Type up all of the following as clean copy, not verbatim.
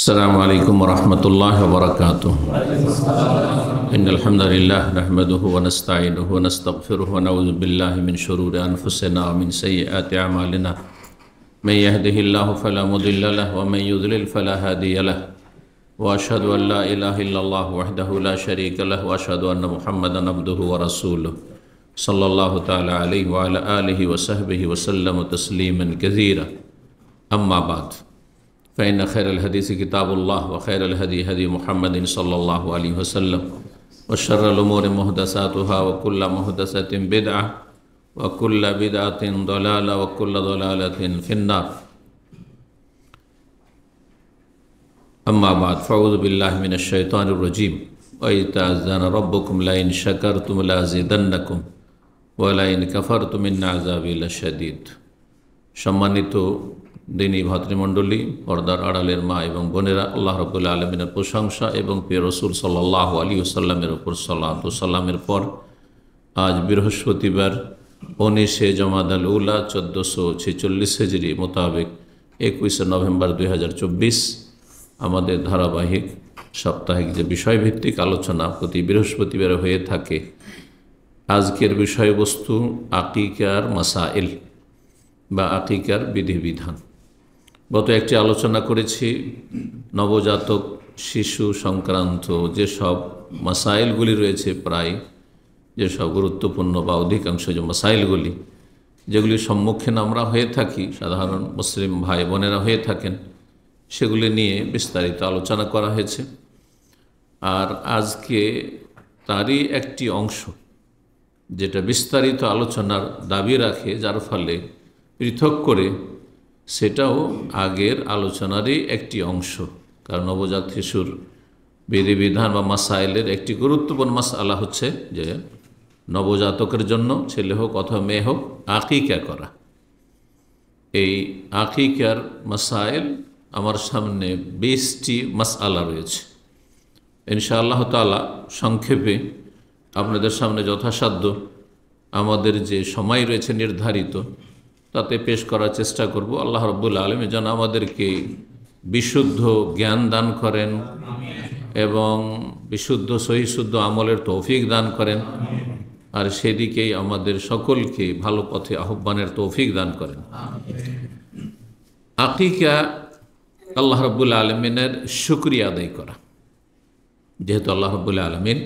السلام عليكم ورحمة الله وبركاته. إن الحمد لله نحمده ونستعينه ونستغفره ونعوذ بالله من شرور أنفسنا ومن سيئات أعمالنا. من يهده الله فلا مضل له ومن يضلل فلا هادي له. وأشهد أن لا إله إلا الله وحده لا شريك له وأشهد أن محمدا عبده ورسوله صلى الله تعالى عليه وعلى آله وصحبه وسلم تسليما كثيرا. أما بعد، فإن خير الحديث كتاب الله وخير الهدي هدي محمد صلى الله عليه وسلم وشر الأمور محدثاتها وكل محدثة بدعة وكل بدعة ضلالة وكل ضلالة في النار. أما بعد، فأعوذ بالله من الشيطان الرجيم. وإذ تأذن ربكم لئن شكرتم لأزيدنكم ولئن كفرتم إن عذابي لشديد। সম্মানিত দিনী ভাতৃমণ্ডলী, পর্দার আড়ালের মা এবং বোনেরা, আল্লাহ রাব্বুল আলামিনের প্রশংসা এবং প্রিয় রাসূল সাল্লাল্লাহু আলাইহি ওয়াসাল্লামের উপর সালাত ও সালামের পর আজ বৃহস্পতিবার 19 জমাদাল উলা 1446 হিজরি মোতাবেক 21 নভেম্বর 2024 আমাদের ধারাবাহিক সাপ্তাহিক যে বিষয়ভিত্তিক আলোচনা প্রতি বৃহস্পতিবার হয়ে থাকে, আজকের বিষয়বস্তু আকিকার মাসাইল বা আকিকার বিধিবিধান। গত একটি আলোচনা করেছি নবজাতক শিশু সংক্রান্ত যেসব মাসাইলগুলি রয়েছে, প্রায় যেসব গুরুত্বপূর্ণ বা অধিকাংশ যে মাসাইলগুলি যেগুলির সম্মুখীন আমরা হয়ে থাকি, সাধারণ মুসলিম ভাই বোনেরা হয়ে থাকেন, সেগুলি নিয়ে বিস্তারিত আলোচনা করা হয়েছে। আর আজকে তারই একটি অংশ যেটা বিস্তারিত আলোচনার দাবি রাখে, যার ফলে পৃথক করে সেটাও আগের আলোচনারই একটি অংশ। কারণ নবজাত শিশুর বিধিবিধান বা মাসাইলের একটি গুরুত্বপূর্ণ মাসআলা হচ্ছে যে নবজাতকের জন্য, ছেলে হোক অথবা মেয়ে হোক, আকিকা করা। এই আকিকার মাসাইল আমার সামনে 20টি মাসআলা রয়েছে। ইনশাআল্লাহ তাআলা সংক্ষেপে আপনাদের সামনে যথাসাধ্য আমাদের যে সময় রয়েছে নির্ধারিত, তাতে পেশ করার চেষ্টা করব। আল্লাহ রাব্বুল আলামিন যেন আমাদেরকে বিশুদ্ধ জ্ঞান দান করেন এবং বিশুদ্ধ সহিশুদ্ধ আমলের তৌফিক দান করেন, আর সেদিকেই আমাদের সকলকে ভালো পথে আহ্বানের তৌফিক দান করেন। আকিকা আল্লাহ রাব্বুল আলামিনের শুকরিয়া আদায় করা। যেহেতু আল্লাহ রাব্বুল আলামিন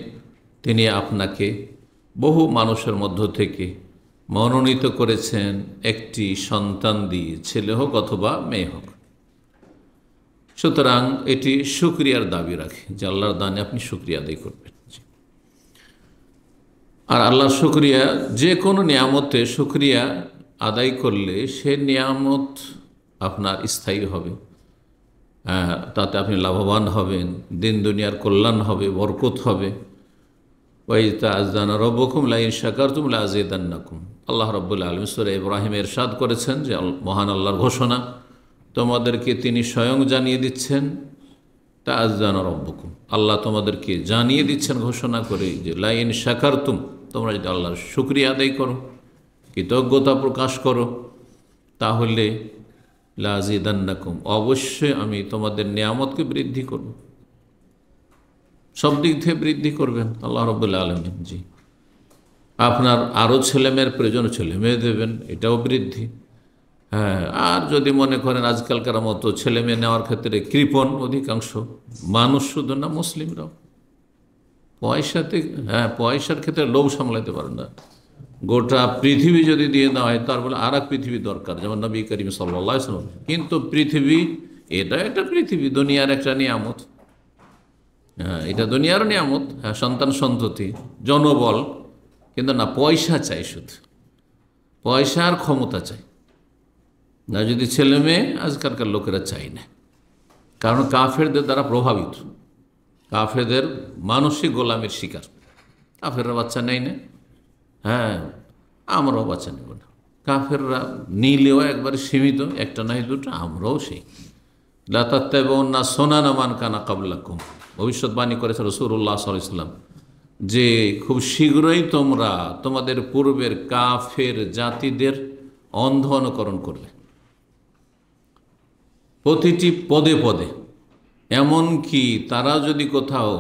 তিনি আপনাকে বহু মানুষের মধ্য থেকে মনোনীত করেছেন একটি সন্তান দিয়ে, ছেলে হোক অথবা মেয়ে হোক, সুতরাং এটি শুকরিয়ার দাবি রাখে যে আল্লাহর দানে আপনি শুকরিয়া আদায় করবেন। আর আল্লাহর শুকরিয়া, যে কোনো নিয়ামতে শুকরিয়া আদায় করলে সে নিয়ামত আপনার স্থায়ী হবে, তাতে আপনি লাভবান হবেন, দিন দুনিয়ার কল্যাণ হবে, বরকত হবে। Wise তাআযানা রাব্বুকুম line শাকারতুম লাযিদান্নাকুম। আল্লাহ রাব্বুল আলামিন সূরা ইব্রাহিমে ইরশাদ করেছেন যে মহান আল্লাহর ঘোষণা, তোমাদেরকে তিনি স্বয়ং জানিয়ে দিচ্ছেন, তাআযানা রাব্বুকুম, আল্লাহ তোমাদেরকে জানিয়ে দিচ্ছেন ঘোষণা করে যে লাইন শাকারতুম, তোমরা যদি আল্লাহর শুকরিয়া আদায় করো, কৃতজ্ঞতা প্রকাশ করো, তাহলে লাযিদান্নাকুম, অবশ্যই আমি তোমাদের নিয়ামতকে বৃদ্ধি করব। সব দিক থেকে বৃদ্ধি করবেন আল্লাহ রাব্বুল আলামিন। জি, আপনার আরও ছেলেমেয়ের প্রয়োজন, ছেলে মেয়ে দেবেন, এটাও বৃদ্ধি। হ্যাঁ, আর যদি মনে করেন আজকালকার মতো ছেলে মেয়ে নেওয়ার ক্ষেত্রে কৃপণ অধিকাংশ মানুষ, শুধু না মুসলিমরাও, পয়সার ক্ষেত্রে লোভ সামলাতে পারে না। গোটা পৃথিবী যদি দিয়ে দেওয়া হয়, তার বলে আর এক পৃথিবী দরকার, যেমন নবী করিম সাল্লাল্লাহু আলাইহি ওয়াসাল্লাম। কিন্তু পৃথিবী, এটা একটা পৃথিবী, দুনিয়ার একটা নিয়ামত। হ্যাঁ, এটা দুনিয়ার নিয়ামত, হ্যাঁ, সন্তান সন্ততি, জনবল, কিন্তু না, পয়সা চাই, শুধু পয়সা আর ক্ষমতা চাই না। যদি ছেলে মেয়ে আজকালকার লোকেরা চাই না, কারণ কাফেরদের দ্বারা প্রভাবিত, কাফেরদের মানসিক গোলামের শিকার। কাফেররা বাচ্চা নেই না, হ্যাঁ, আমরাও বাচ্চা নেব না। কাফেররা নিলেও একবারে সীমিত, একটা নাই দুটো, আমরাও সেই। লা তাত্তাবিউন্না সুনানা মান কানা ক্বাবলাকুম, ভবিষ্যৎবাণী করেছে রাসূলুল্লাহ সাল্লাল্লাহু আলাইহি ওয়াসাল্লাম যে খুব শীঘ্রই তোমরা তোমাদের পূর্বের কাফের জাতিদের অন্ধ অনুকরণ করবে। প্রতিটি পদে পদে এমন কি তারা যদি কোথাও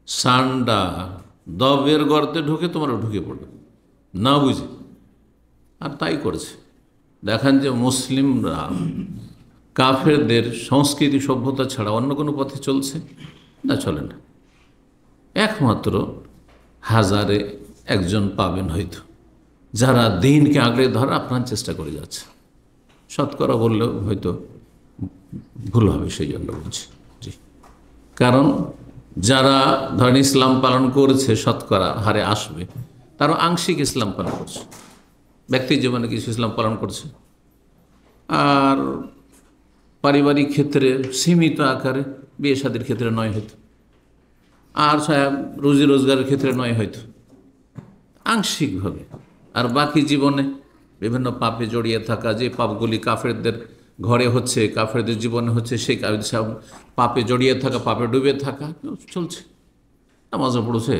সান্ডা দবের গর্তে ঢুকে তোমরা ঢুকে পড়বে না বুঝে, আর তাই করেছে। দেখেন যে মুসলিমরা কাফেরদের সংস্কৃতি সভ্যতা ছাড়া অন্য কোনো পথে চলছে না, চলে না। একমাত্র হাজারে একজন পাবেন হয়তো যারা দিনকে আগলে ধরা আপনার চেষ্টা করে যাচ্ছে। শতকরা বললেও হয়তো ভুল হবে, সেই জন্য বলছি। জি, কারণ যারা ধরেন ইসলাম পালন করেছে শতকরা হারে আসবে, তারা আংশিক ইসলাম পালন করছে, ব্যক্তি জীবনে কিছু ইসলাম পালন করছে, আর পারিবারিক ক্ষেত্রে সীমিত আকারে, বিয়ে শাদীর ক্ষেত্রে নয় হয়তো, আর রুজি রোজগারের ক্ষেত্রে নয় হয়তো, আংশিকভাবে। আর বাকি জীবনে বিভিন্ন পাপে জড়িয়ে থাকা, যে পাপগুলি কাফেরদের ঘরে হচ্ছে, কাফেরদের জীবনে হচ্ছে, সেই পাপে জড়িয়ে থাকা, পাপে ডুবে থাকা চলছে, নামাজও পড়ছে,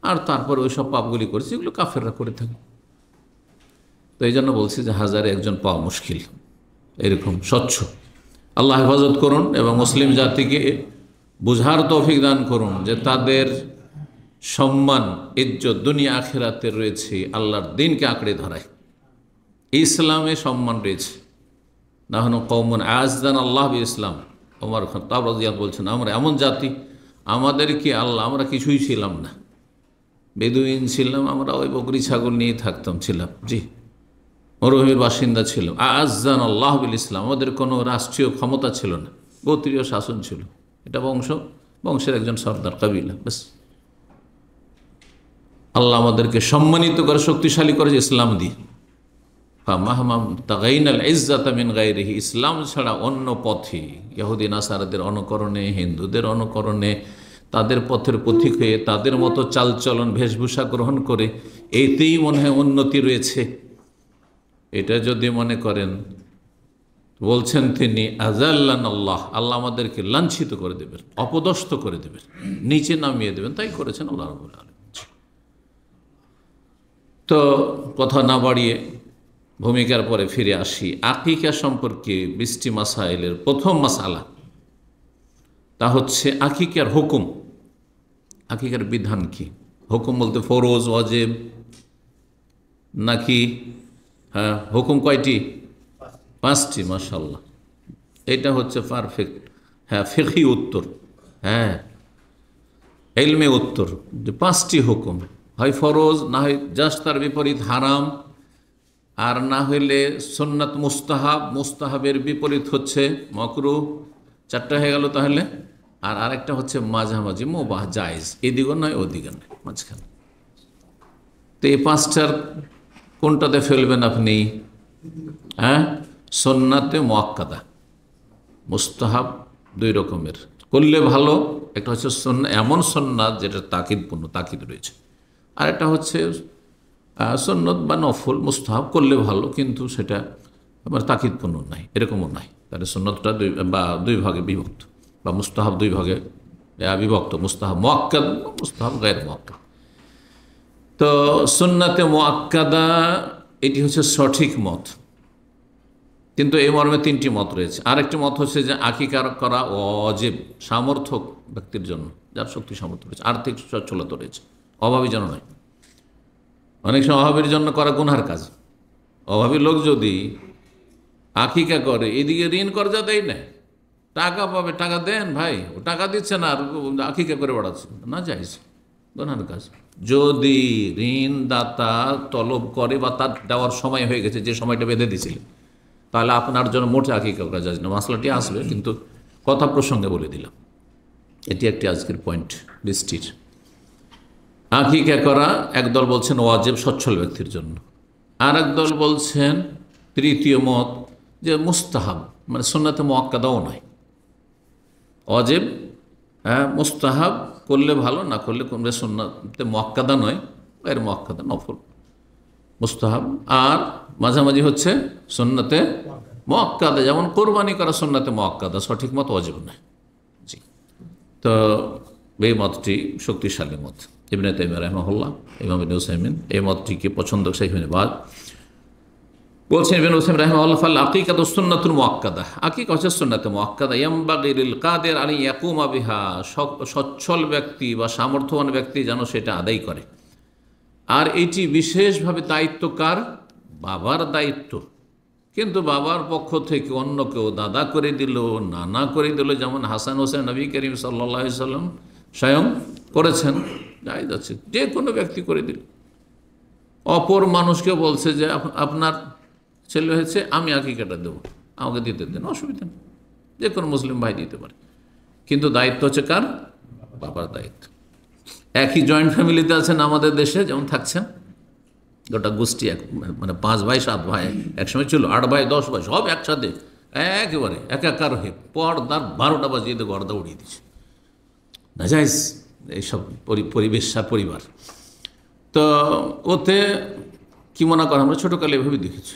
আর তারপরে ওই সব পাপগুলি করেছে, এগুলো কাফেররা করে থাকে। তো এই জন্য বলছি যে হাজারে একজন পাওয়া মুশকিল এরকম স্বচ্ছ। আল্লাহ হেফাজত করুন এবং মুসলিম জাতিকে বুঝার তৌফিক দান করুন যে তাদের সম্মান, ইজ্জত দুনিয়া আখিরাতে রয়েছে আল্লাহর দিনকে আঁকড়ে ধরায়। ইসলামে সম্মান রয়েছে। নাহনু কওমুন আযযানা আল্লাহ বিল-ইসলাম। ওমর খাত্তাব রাদিয়াল্লাহু বলছেন, আমরা এমন জাতি, আমাদের কি আল্লাহ, আমরা কিছুই ছিলাম না, বেদুইন ছিলাম, আমরা ওই বকরি ছাগল নিয়ে ছিলাম। জি, মরুভূমির বাসিন্দা ছিলাম। আযযানা আল্লাহ বিল-ইসলাম, আমাদের কোনো রাষ্ট্রীয় ক্ষমতা ছিল না, গোত্রীয় শাসন ছিল। এটা বংশের একজন সর্দার কাবিলা, ব্যাস। আল্লাহ আমাদেরকে সম্মানিত করে, শক্তিশালী করেছে ইসলাম দিয়ে। ইসলাম ছাড়া অন্য পথে, ইহুদি নাসারাদের অনুকরণে, হিন্দুদের অনুকরণে, তাদের পথের পথিক হয়ে তাদের মতো চালচলন বেশভূষা গ্রহণ করে এতেই মনে হয় উন্নতি রয়েছে, এটা যদি মনে করেন, বলছেন তিনি আযাল্লান আল্লাহ, আল্লাহ আমাদেরকে লাঞ্ছিত করে দেবেন, অপদস্থ করে দেবেন, নিচে নামিয়ে দেবেন। তাই করেছেন আল্লাহ রাব্বুল আলামিন। তো কথা না বাড়িয়ে ভূমিকার পরে ফিরে আসি। আকিকা সম্পর্কে 20টি মাসাইলের প্রথম মাসালা, তা হচ্ছে আকিকার হুকুম, আকিকার বিধান কি। হুকুম বলতে ফরজ, ওয়াজিব নাকি? হুকুম কয়টি? 5টি। মাশাআল্লাহ, এটা হচ্ছে পারফেক্ট। ফিকহি উত্তর, ইলমে উত্তর, যে 5টি হুকুম, হয় ফরজ, না হয় জাস্ট তার বিপরীত হারাম, আর না হইলে সুন্নাত মুস্তাহাব, মুস্তাহাবের বিপরীত হচ্ছে মাকরুহ। 4টা হয়ে গেল তাহলে। আর আরেকটা হচ্ছে মাঝামাঝি, মুবাহ, জায়েজ, এদিকে নয় ওদিকে নয়, মাঝখানে। তো এই 5টার কোনটাতে ফেলবেন আপনি? সুন্নাতে মুআক্কাদা, মুস্তাহাব 2 রকমের, করলে ভালো। একটা হচ্ছে এমন সুন্নাত যেটা তাকিদপূর্ণ, তাকিদ রয়েছে, আর একটা হচ্ছে সুন্নত বা নফল, মুস্তাহাব করলে ভালো কিন্তু সেটা আবার তাকিদপূর্ণ নাই, এরকমও নাই। তাহলে সুন্নতটা 2 ভাগে বিভক্ত, বা মুস্তাহাব 2 ভাগে বিভক্ত, মুস্তাহাব মুআক্কাদ, মুস্তাহাব গায়র মুআক্কাদ। তো সুন্নাতে মুআক্কাদা এটি হচ্ছে সঠিক মত, কিন্তু এই মর্মে 3টি মত রয়েছে। আরেকটি মত হচ্ছে যে আকিকা করা ওয়াজিব সামর্থ্য ব্যক্তির জন্য, যার শক্তি সামর্থ্য রয়েছে, আর্থিক সচ্ছলতা রয়েছে, অভাবী যেন নয়। অনেক সময় অভাবীর জন্য করা গুনহার কাজ। অভাবী লোক যদি আকিকা করে, এদিকে ঋণ কর্জা দেয় না, টাকা পাবে, টাকা দেন ভাই, ও টাকা দিচ্ছে না আর আকিকা করে বেড়াচ্ছে, না যাইজ, গুনহার কাজ। যদি ঋণদাতা তলব করে বা তার দেওয়ার সময় হয়ে গেছে, যে সময়টা বেঁধে দিয়েছিলেন, তাহলে আপনার জন্য মোটে আকিকা করা যায় না। মশলাটি আসবে, কিন্তু কথা প্রসঙ্গে বলে দিলাম। এটি একটি আজকের পয়েন্ট 20টির। আকিকা করা একদল বলছেন ওয়াজিব সচ্ছল ব্যক্তির জন্য, আর একদল বলছেন, 3য় মত, যে মুস্তাহাব, মানে সুন্নাতে মুআক্কাদাও নয়, ওয়াজিব মুস্তাহাব, করলে ভালো, না করলে কোন সুন্নাতে মুআক্কাদা নয়, এর মুআক্কাদা নফল, মুস্তাহাব। আর মাঝামাঝি হচ্ছে সুন্নাতে মুআক্কাদা, যেমন কোরবানি করা সুন্নাতে মুআক্কাদা, সঠিক মত ওয়াজিব নয়। জি, তো এই মতটি শক্তিশালী মত। ইবনে তাইমিয়া রাহিমাহুল্লাহ, ইমাম ইবনে উসাইমিন এই মতটিকে পছন্দ, শেখ ইবনে বাজ বলছেন ইবনে উসাইমিন রাহিমাহুল্লাহ, ফাল আকিকাতু সুন্নাতুন মুআক্কাদা, আকিকা হচ্ছে সুন্নাতে মুআক্কাদা, ইয়ামবাগি লিল কাদির আন ইয়াকুমা বিহা, সচ্ছল ব্যক্তি বা সামর্থ্যবান ব্যক্তি যেন সেটা আদায় করে। আর এটি বিশেষভাবে দায়িত্ব কার? বাবার দায়িত্ব। কিন্তু বাবার পক্ষ থেকে অন্য কেউ দাদা করে দিল, নানা করে দিল, যেমন হাসান হোসেন নবী করিম সাল্লাল্লাহু আলাইহি সাল্লাম স্বয়ং করেছেন, জায়েজ আছে, যে কোনো ব্যক্তি করে দিল। অপর মানুষকে বলছে যে আপনার ছেলে হয়েছে, আমি আকিকাটা দেবো, আমাকে দিতে দেন, অসুবিধা নেই, যে কোনো মুসলিম ভাই দিতে পারে। কিন্তু দায়িত্ব হচ্ছে কার? বাবার দায়িত্ব। একই জয়েন্ট ফ্যামিলিতে আছেন আমাদের দেশে, যেমন থাকছেন গোটা গোষ্ঠী, মানে 5 ভাই 7 ভাই, একসময় ছিল 8 ভাই 10 ভাই, সব একসাথে একেবারে একাকার হয়ে পর্দার 12টা বাজিয়ে দিয়ে গর্দা উড়িয়ে দিচ্ছে, নাজায়েজ এইসব পরিবেশ আর পরিবার। তো ওতে কি মনে করেন, আমরা ছোটোকালে এভাবে দেখেছি,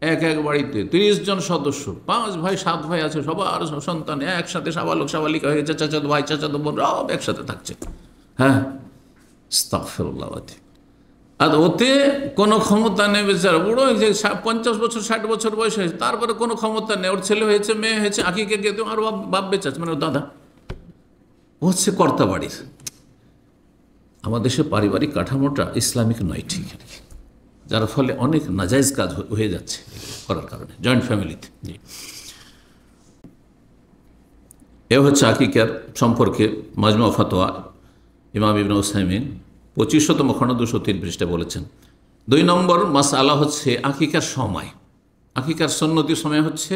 এক বাড়িতে 30 জন সদস্য, 5 ভাই 7 ভাই আছে, সবার সন্তান একসাথে সাবালক সাবালিকা হয়ে গেছে, চাচাতো ভাই চাচাতো বোন সব একসাথে থাকছে। হ্যাঁ, আস্তাগফিরুল্লাহ। আর ওতে কোনো ক্ষমতা নেই, বেচারা বুড়ো হয়েছে, 50 বছর 60 বছর বয়স হয়েছে, তারপরে কোনো ক্ষমতা নেই, ওর ছেলে হয়েছে মেয়ে হয়েছে, আকিকে গিয়ে আর বাপ বেঁচে আছে, মানে ওর দাদা হচ্ছে কর্তা বাড়ির। আমাদের দেশে পারিবারিক কাঠামোটা ইসলামিক নয় ঠিক আর কি, যার ফলে অনেক নাজায়েজ কাজ হয়ে যাচ্ছে করার কারণে জয়েন্ট ফ্যামিলিতে। এ হচ্ছে আকিকার সম্পর্কে মাজমু ফাতোয়া ইমাম ইবনে উসাইমিন 25তম খণ্ড 203 পৃষ্ঠা বলেছেন। 2 নম্বর মাসআলা হচ্ছে আকিকার সময়। আকিকার সুন্নতি সময় হচ্ছে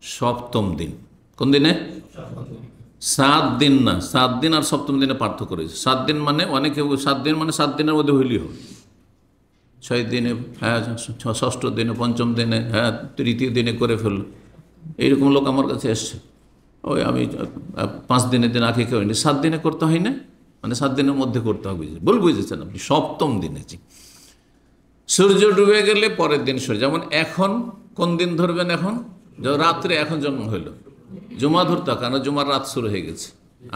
7ম দিন। কোন দিনে? 7 দিন না, 7 দিন আর 7ম দিনে পার্থক্য রয়েছে। 7 দিন মানে অনেকে 7 দিন মানে 7 দিনের মধ্যে হইলেই হবে, 6 দিনে, হ্যাঁ 6ষ্ঠ দিনে, 5ম দিনে, হ্যাঁ 3য় দিনে করে ফেললো, এইরকম লোক আমার কাছে এসছে। ওই আমি 5 দিনের দিন আকিকা হয়নি, 7 দিনে করতে হয় না, মানে 7 দিনের মধ্যে করতে হবে, ভুল বুঝেছেন আপনি। 7ম দিনে, জি, সূর্য ডুবে গেলে পরের দিন সূর্য, যেমন এখন কোন দিন ধরবেন? এখন রাত্রে, এখন জন্ম হইল, জুমা ধরতে, কারণ জুমার রাত শুরু হয়ে গেছে,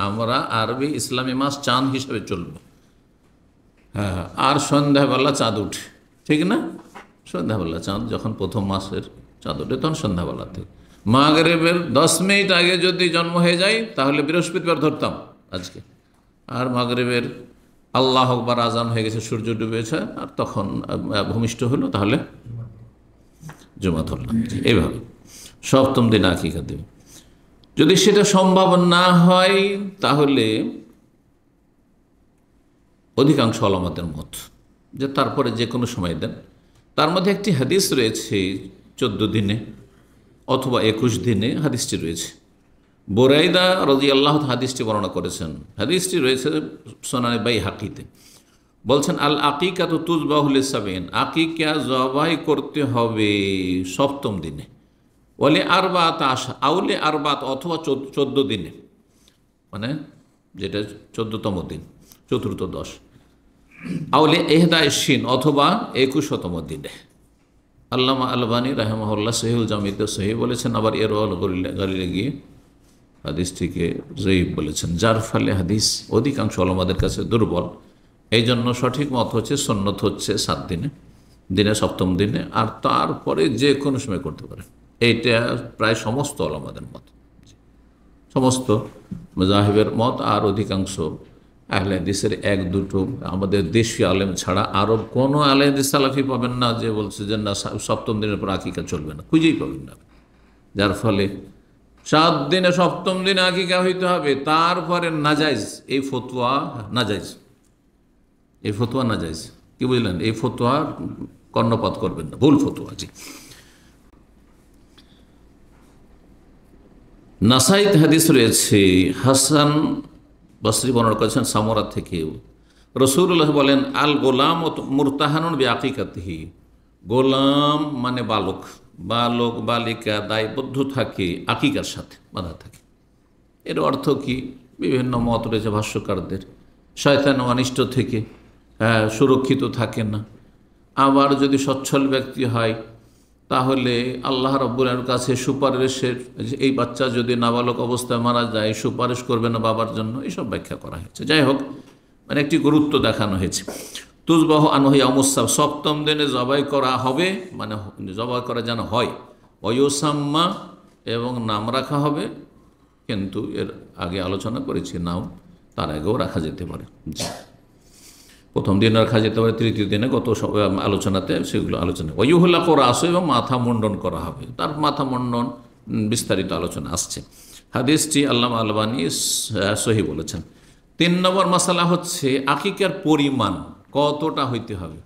আমরা আরবি ইসলামী মাস চাঁদ হিসাবে চলব। হ্যাঁ, আর সন্ধ্যাবেলা চাঁদ উঠে, ঠিক না? সন্ধ্যাবেলা চাঁদ যখন প্রথম মাসের চাঁদ ওঠে তখন সন্ধ্যাবেলা থেকে মাগরিবের 10 মিনিট আগে যদি জন্ম হয়ে যায় তাহলে বৃহস্পতিবার ধরতাম আজকে, আর মাগরিবের আল্লাহ আকবার আজান হয়ে গেছে, সূর্য ডুবেছে, আর তখন ভূমিষ্ঠ হলো, তাহলে জুমা ধরলাম। এইভাবে 7ম দিন আকিকা দেবে। যদি সেটা সম্ভব না হয় তাহলে অধিকাংশ ওলামাদের মত যে তারপরে যে কোনো সময় দেন। তার মধ্যে একটি হাদিস রয়েছে 14 দিনে অথবা 21 দিনে, হাদিসটি রয়েছে। বুরাইদা রাদিয়াল্লাহু হাদিসটি বর্ণনা করেছেন। হাদিসটি রয়েছে সুনানে বাইহাকিতে। বলছেন, আল আকিকাতু তুযবাহু লিসাবিন, আকিকা জবাই করতে হবে 7ম দিনে, ওয়ালি আরবাত আশা, আউলে আরবাত অথবা 14 দিনে, মানে যেটা 14তম দিন, চতুর্থদশ, আউলে এহদাইশিন অথবা 21তম দিনে। আল্লামা আলবানী রাহিমাহুল্লাহ সহিহুল জামিতে সহিহ বলেছেন, আবার এরওয়াল গালিলে গিয়ে হাদিসটিকে জয়ীফ বলেছেন, যার ফলে হাদিস অধিকাংশ ওলামাদের কাছে দুর্বল। এই জন্য সঠিক মত হচ্ছে সুন্নত হচ্ছে 7 দিনে, দিনে 7ম দিনে, আর তারপরে যে কোনো সময় করতে পারে। এইটা প্রায় সমস্ত ওলামাদের মত, সমস্ত মাযহাবের মত। আর অধিকাংশ আহলে হাদিসের 1-2 আমাদের দেশীয় আলেম ছাড়া আরব কোনো আহলে হাদিস সালাফি পাবেন না যে বলছে যে না 7ম দিনের পর আকিকা চলবে না, খুঁজেই পাবেন না। যার ফলে 7 দিনে 7ম দিনে আকিকা হইতে হবে, তারপরে নাজাইজ, এই ফতোয়া নাজাইজ, এই ফতোয়া নাজাইজ। কি বুঝলেন? এই ফতোয়া কর্ণপাত করবেন না, ভুল ফতোয়া। জি, নাসাইতে হাদিস রয়েছে, হাসান বসরি বর্ণনা করেছেন সামরা থেকে, রাসূলুল্লাহ বলেন, আল গোলাম মুরতাহানুন বিআকিকাতিহি, গোলাম মানে বালক, বালক বালিকা দায়বদ্ধ থাকে আকিকার সাথে, বাধা থাকে। এর অর্থ কি? বিভিন্ন মত রয়েছে ভাষ্যকারদের। শয়তান অনিষ্ট থেকে সুরক্ষিত থাকে না। আবার যদি সচ্ছল ব্যক্তি হয় তাহলে আল্লাহ রাব্বুল আলামিনের কাছে সুপারিশের, এই বাচ্চা যদি নাবালক অবস্থায় মারা যায় সুপারিশ করবে না বাবার জন্য, এইসব ব্যাখ্যা করা হয়েছে। যাই হোক, মানে একটি গুরুত্ব দেখানো হয়েছে। তুজবাহ আনহু ইয়াউমুস সাbt, সপ্তম দিনে জবাই করা হবে, মানে জবাই করা যেন হয়। ওয়ুসাম্মা, এবং নাম রাখা হবে, কিন্তু এর আগে আলোচনা করেছি নাম তার আগেও রাখা যেতে পারে। প্রথম দিন রাখা যেতে পারে, তৃতীয় দিনে গত আলোচনাতে সেগুলো আলোচনা। ওয়ুহুল্লা করা আসো, এবং মাথা মুন্ডন করা হবে, তার মাথা মুন্ডন বিস্তারিত আলোচনা আসছে। হাদিসটি আল্লামা আলবানী সহি বলেছেন। 3 নম্বর মাসালা হচ্ছে আকিকার পরিমাণ কতটা হইতে হবে,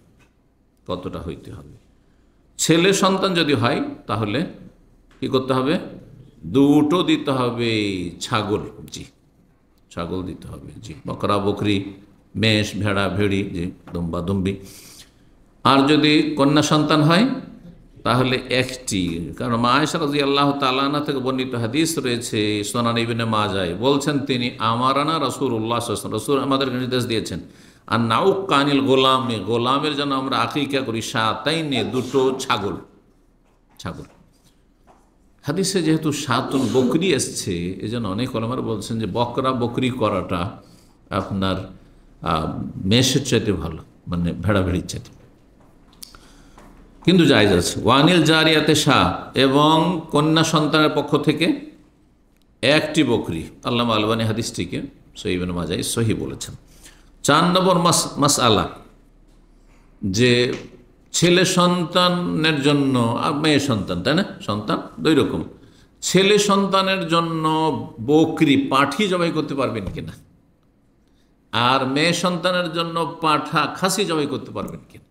কতটা হইতে হবে। ছেলে সন্তান যদি হয় তাহলে কি করতে হবে? দুটো দিতে হবে ছাগল, জি ছাগল দিতে হবে, জি বকরা বকরি, মেষ ভেড়া ভেড়ি, জি দুম্বা দুম্বি। আর যদি কন্যা সন্তান হয় তাহলে একটি, কারণ মা আয়েশা রাদিয়াল্লাহু তাআলা আনহা থেকে বর্ণিত হাদিস রয়েছে সুনান ইবনে মাজায়, বলছেন তিনি আমারানা রাসূলুল্লাহ সাল্লাল্লাহু আলাইহি ওয়াসাল্লাম, রাসূল আমাদেরকে নির্দেশ দিয়েছেন আর নাউক কানিল গোলামে, গোলামের জন্য আমরা আকিকা করি শাতাইনে, দুটো ছাগল। ছাগল হাদিসে যেহেতু শাতুন বকরি এসছে, এই জন্য অনেক ওলামারা বলছেন যে বকরা বকরি করাটা আপনার মেষের চাইতে ভালো, মানে ভেড়া ভেড়ির চাইতে, কিন্তু জায়েজ আছে। ওয়ানিল জারিয়াতে শাহ, এবং কন্যা সন্তানের পক্ষ থেকে একটি বকরি। আল্লামা আলবানী হাদিসটিকে সহিহ ইবনে মাজাহ সহি বলেছেন। 4 নম্বর মাসআলা, যে ছেলে সন্তানের জন্য আর মেয়ে সন্তান, তাই না, সন্তান 2 রকম। ছেলে সন্তানের জন্য বকরি পাঠি জবাই করতে পারবেন কিনা, আর মেয়ে সন্তানের জন্য পাঠা খাসি জবাই করতে পারবেন কিনা,